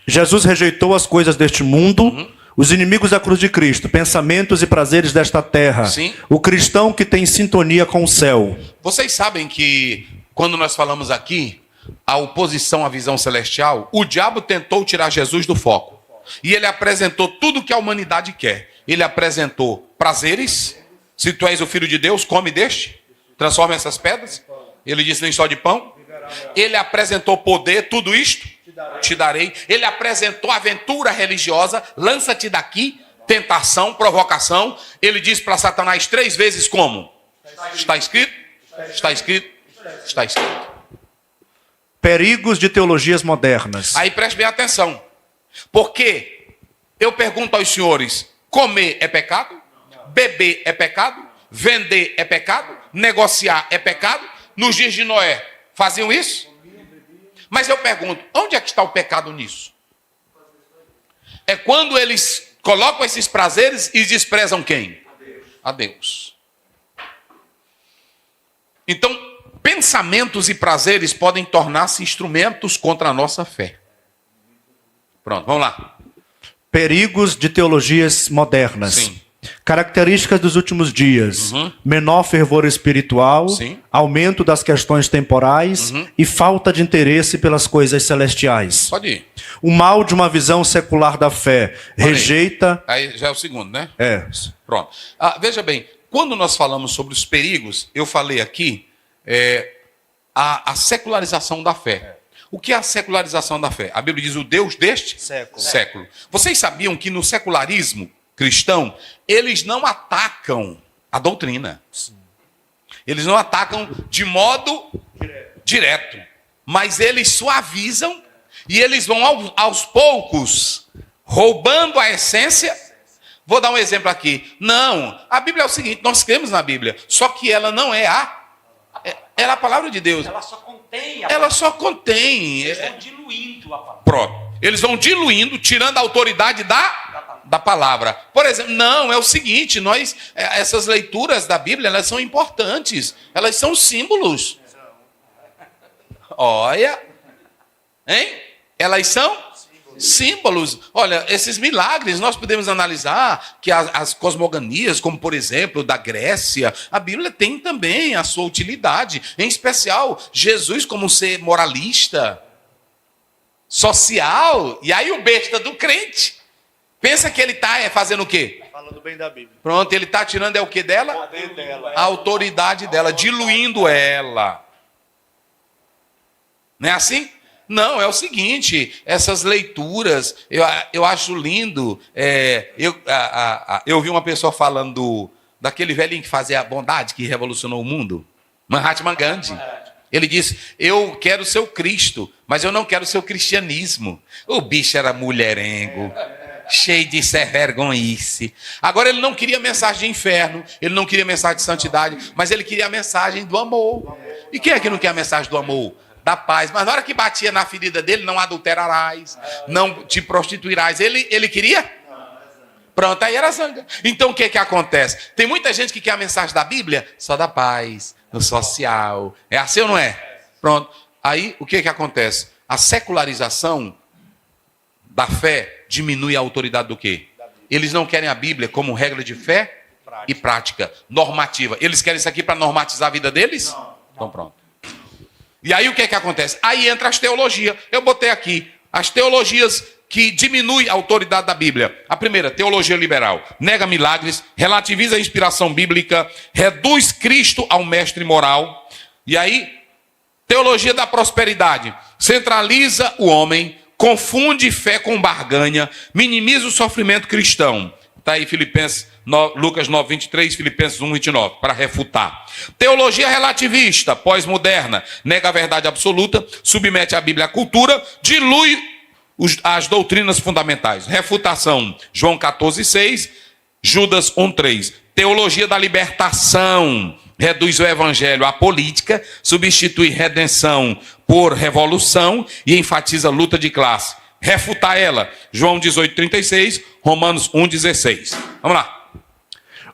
Jesus rejeitou as coisas deste mundo, Os inimigos da cruz de Cristo, pensamentos e prazeres desta terra. Sim. O cristão que tem sintonia com o céu. Vocês sabem que quando nós falamos aqui, a oposição à visão celestial, o diabo tentou tirar Jesus do foco. E ele apresentou tudo que a humanidade quer. Ele apresentou prazeres. Se tu és o filho de Deus, come deste. Transforma essas pedras. Ele disse, nem só de pão. Ele apresentou poder, tudo isto te darei. Ele apresentou aventura religiosa, lança-te daqui, tentação, provocação. Ele disse para Satanás 3 vezes como? Está escrito? Está escrito? Está escrito. Perigos de teologias modernas. Aí preste bem atenção. Porque eu pergunto aos senhores, comer é pecado? Beber é pecado? Vender é pecado? Negociar é pecado? Nos dias de Noé, faziam isso? Mas eu pergunto, onde é que está o pecado nisso? É quando eles colocam esses prazeres e desprezam quem? A Deus. Então, pensamentos e prazeres podem tornar-se instrumentos contra a nossa fé. Pronto, vamos lá. Perigos de teologias modernas. Sim. Características dos últimos dias. Menor fervor espiritual, Sim. aumento das questões temporais e falta de interesse pelas coisas celestiais. Pode ir. O mal de uma visão secular da fé. Rejeita... Aí já é o segundo, né? Pronto. Veja bem, quando nós falamos sobre os perigos, eu falei aqui a secularização da fé. O que é a secularização da fé? A Bíblia diz o Deus deste século. Vocês sabiam que no secularismo cristão, eles não atacam a doutrina. Eles não atacam de modo direto. Mas eles suavizam e eles vão aos poucos roubando a essência. Vou dar um exemplo aqui. Não, a Bíblia é o seguinte, nós cremos na Bíblia, só que ela não é ela é a palavra de Deus. Ela só contém. Ela só contém. Eles vão diluindo a palavra. Pronto. Eles vão diluindo, tirando a autoridade da palavra. Por exemplo, não, é o seguinte, essas leituras da Bíblia, elas são importantes. Elas são símbolos. Olha. Hein? Elas são símbolos. Olha, esses milagres, nós podemos analisar que as cosmoganias, como por exemplo, da Grécia, a Bíblia tem também a sua utilidade. Em especial, Jesus como ser moralista, social. E aí o besta do crente pensa que ele está fazendo o quê? Falando bem da Bíblia. Pronto, ele está tirando o que dela? O poder dela. A autoridade dela, diluindo ela. Não é assim? Não, é o seguinte, essas leituras, eu acho lindo. Eu vi uma pessoa falando daquele velhinho que fazia a bondade, que revolucionou o mundo, Mahatma Gandhi. Ele disse, eu quero ser o Cristo, mas eu não quero ser o cristianismo. O bicho era mulherengo, cheio de ser vergonhice. Agora ele não queria mensagem de inferno, ele não queria mensagem de santidade, mas ele queria a mensagem do amor. E quem é que não quer a mensagem do amor? Da paz. Mas na hora que batia na ferida dele, não adulterarás, não te prostituirás. Ele queria? Pronto, aí era zanga. Então o que que acontece? Tem muita gente que quer a mensagem da Bíblia só da paz, no social. É assim ou não é? Pronto. Aí o que que acontece? A secularização da fé diminui a autoridade do quê? Eles não querem a Bíblia como regra de fé e prática, normativa. Eles querem isso aqui para normatizar a vida deles? Então pronto. E aí o que que acontece? Aí entra as teologias. Eu botei aqui as teologias que diminuem a autoridade da Bíblia. A primeira, teologia liberal. Nega milagres, relativiza a inspiração bíblica, reduz Cristo ao mestre moral. E aí, teologia da prosperidade. Centraliza o homem, confunde fé com barganha, minimiza o sofrimento cristão. Está aí Lucas 9, 23, Filipenses 1, 29, para refutar. Teologia relativista, pós-moderna, nega a verdade absoluta, submete a Bíblia à cultura, dilui as doutrinas fundamentais. Refutação, João 14, 6, Judas 1, 3. Teologia da libertação, reduz o evangelho à política, substitui redenção por revolução e enfatiza a luta de classe. Refutar ela, João 18, 36, Romanos 1, 16. Vamos lá.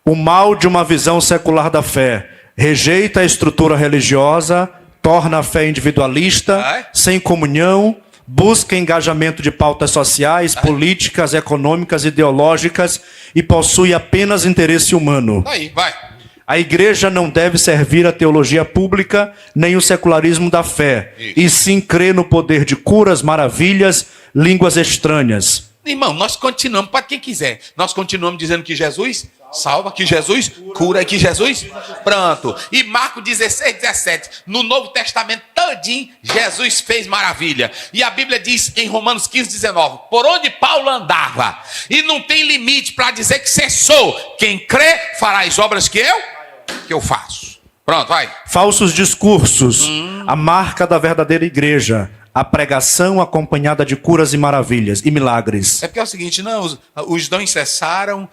O mal de uma visão secular da fé. Rejeita a estrutura religiosa, torna a fé individualista, sem comunhão, busca engajamento de pautas sociais, políticas, econômicas, ideológicas e possui apenas interesse humano. Aí, vai. A igreja não deve servir a teologia pública nem o secularismo da fé, Isso. e sim crer no poder de curas, maravilhas, línguas estranhas. Irmão, nós continuamos, para quem quiser, nós continuamos dizendo que Jesus salva, que Jesus cura, que Jesus... Pronto. E Marcos 16, 17, no Novo Testamento todinho, Jesus fez maravilha. E a Bíblia diz em Romanos 15, 19, por onde Paulo andava, e não tem limite para dizer que cessou. Quem crê fará as obras que eu faço. Pronto, vai. Falsos discursos, a marca da verdadeira igreja. A pregação acompanhada de curas e maravilhas e milagres. É porque é o seguinte, não, os dons cessaram,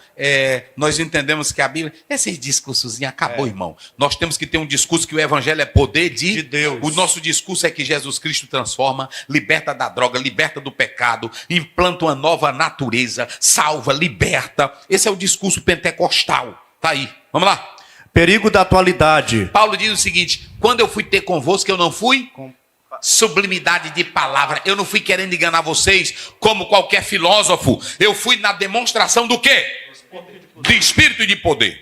nós entendemos que a Bíblia... Esse discursozinho acabou, irmão. Nós temos que ter um discurso que o evangelho é poder de Deus. O nosso discurso é que Jesus Cristo transforma, liberta da droga, liberta do pecado, implanta uma nova natureza, salva, liberta. Esse é o discurso pentecostal. Tá aí, vamos lá. Perigo da atualidade. Paulo diz o seguinte, quando eu fui ter convosco, eu não fui... sublimidade de palavra. Eu não fui querendo enganar vocês como qualquer filósofo. Eu fui na demonstração do quê? De espírito e de poder.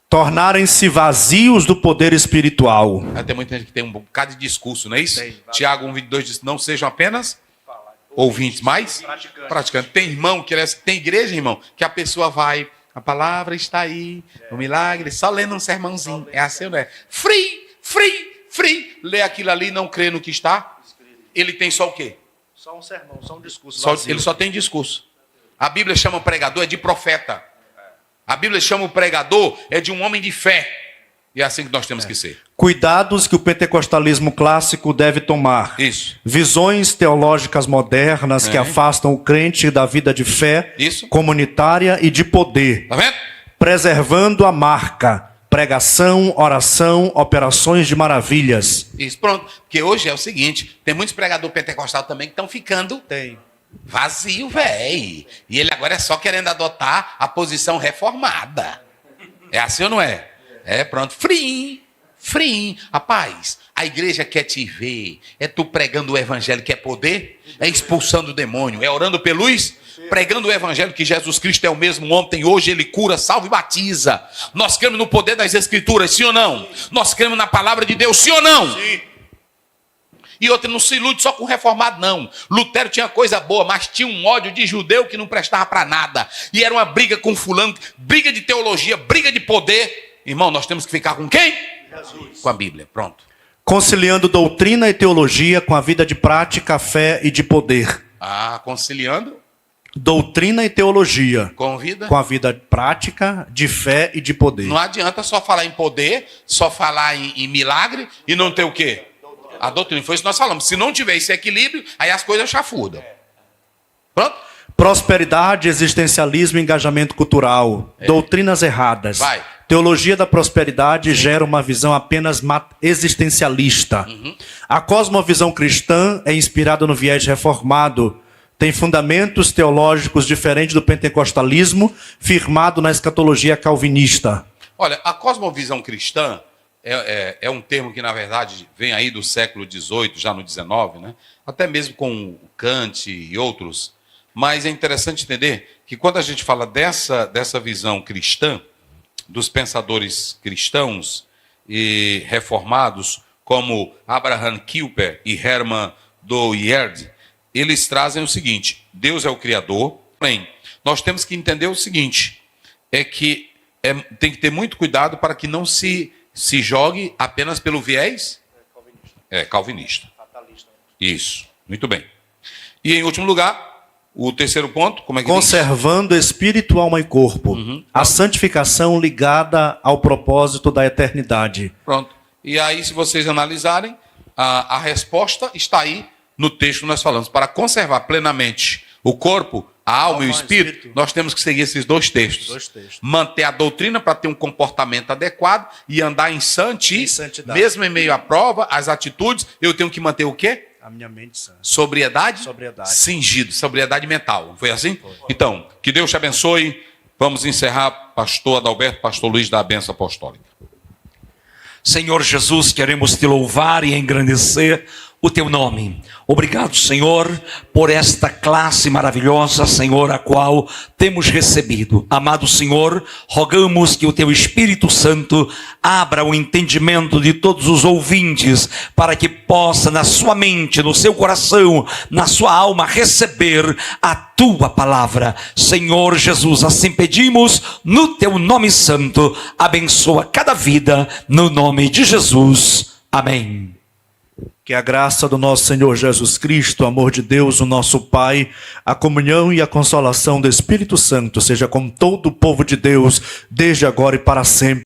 Tornarem-se vazios do poder espiritual. Tem muita gente que tem um bocado de discurso, não é isso? Tiago 1:22 diz, não sejam apenas ouvintes, mas praticantes. Tem irmão, tem igreja, irmão, que a pessoa vai, a palavra está aí, o milagre, só lendo um sermãozinho. É assim, não é? Free. Lê aquilo ali e não crê no que está. Ele tem só o quê? Só um sermão, só um discurso. Ele só tem discurso. A Bíblia chama o pregador de profeta. A Bíblia chama o pregador de um homem de fé. E é assim que nós temos que ser. Cuidados que o pentecostalismo clássico deve tomar. Isso. Visões teológicas modernas que afastam o crente da vida de fé Isso. comunitária e de poder. Tá vendo? Preservando a marca. Pregação, oração, operações de maravilhas. Isso, pronto. Porque hoje é o seguinte, tem muitos pregadores pentecostais também que estão ficando vazio, velho. E ele agora é só querendo adotar a posição reformada. É assim ou não é? É, pronto. Free. Rapaz, a igreja quer te ver. É tu pregando o evangelho que é poder? É expulsando o demônio? É orando pelos? Pregando o evangelho que Jesus Cristo é o mesmo ontem, hoje ele cura, salva e batiza. Nós cremos no poder das escrituras, sim ou não? Nós cremos na palavra de Deus, sim ou não? Sim. E outra, não se ilude só com reformado, não. Lutero tinha coisa boa, mas tinha um ódio de judeu que não prestava para nada. E era uma briga com fulano, briga de teologia, briga de poder. Irmão, nós temos que ficar com quem? Jesus. Com a Bíblia, pronto. Conciliando doutrina e teologia com a vida de prática, fé e de poder. Conciliando? Doutrina e teologia. Convida? Com a vida prática, de fé e de poder. Não adianta só falar em poder, só falar em milagre e não ter o quê? A doutrina. Foi isso que nós falamos. Se não tiver esse equilíbrio, aí as coisas chafurdam. Pronto? Prosperidade, existencialismo e engajamento cultural. Doutrinas erradas. Vai. Teologia da prosperidade gera uma visão apenas existencialista. A cosmovisão cristã é inspirada no viés reformado. Tem fundamentos teológicos diferentes do pentecostalismo, firmado na escatologia calvinista. Olha, a cosmovisão cristã é um termo que, na verdade, vem aí do século XVIII, já no XIX, né? Até mesmo com Kant e outros. Mas é interessante entender que quando a gente fala dessa visão cristã, dos pensadores cristãos e reformados, como Abraham Kuyper e Hermann Doyerd, eles trazem o seguinte: Deus é o Criador, porém, nós temos que entender o seguinte, que tem que ter muito cuidado para que não se jogue apenas pelo viés calvinista. Isso, muito bem. E em último lugar, o terceiro ponto, como é que conservando espírito, alma e corpo. A santificação ligada ao propósito da eternidade. Pronto. E aí, se vocês analisarem, a resposta está aí no texto que nós falamos. Para conservar plenamente o corpo, a alma e o espírito, nós temos que seguir esses dois textos. Manter a doutrina para ter um comportamento adequado e andar em santidade. Mesmo em meio à prova, as atitudes, eu tenho que manter o quê? A minha mente sã. Sobriedade. Cingido, sobriedade mental. Não foi assim? Foi. Então, que Deus te abençoe. Vamos encerrar, pastor Adalberto, pastor Luiz, da bênção apostólica. Senhor Jesus, queremos te louvar e engrandecer o teu nome. Obrigado, Senhor, por esta classe maravilhosa, Senhor, a qual temos recebido. Amado Senhor, rogamos que o teu Espírito Santo abra o entendimento de todos os ouvintes, para que possa na sua mente, no seu coração, na sua alma, receber a tua palavra. Senhor Jesus, assim pedimos no teu nome santo. Abençoa cada vida, no nome de Jesus. Amém. Que a graça do nosso Senhor Jesus Cristo, o amor de Deus, o nosso Pai, a comunhão e a consolação do Espírito Santo seja com todo o povo de Deus, desde agora e para sempre.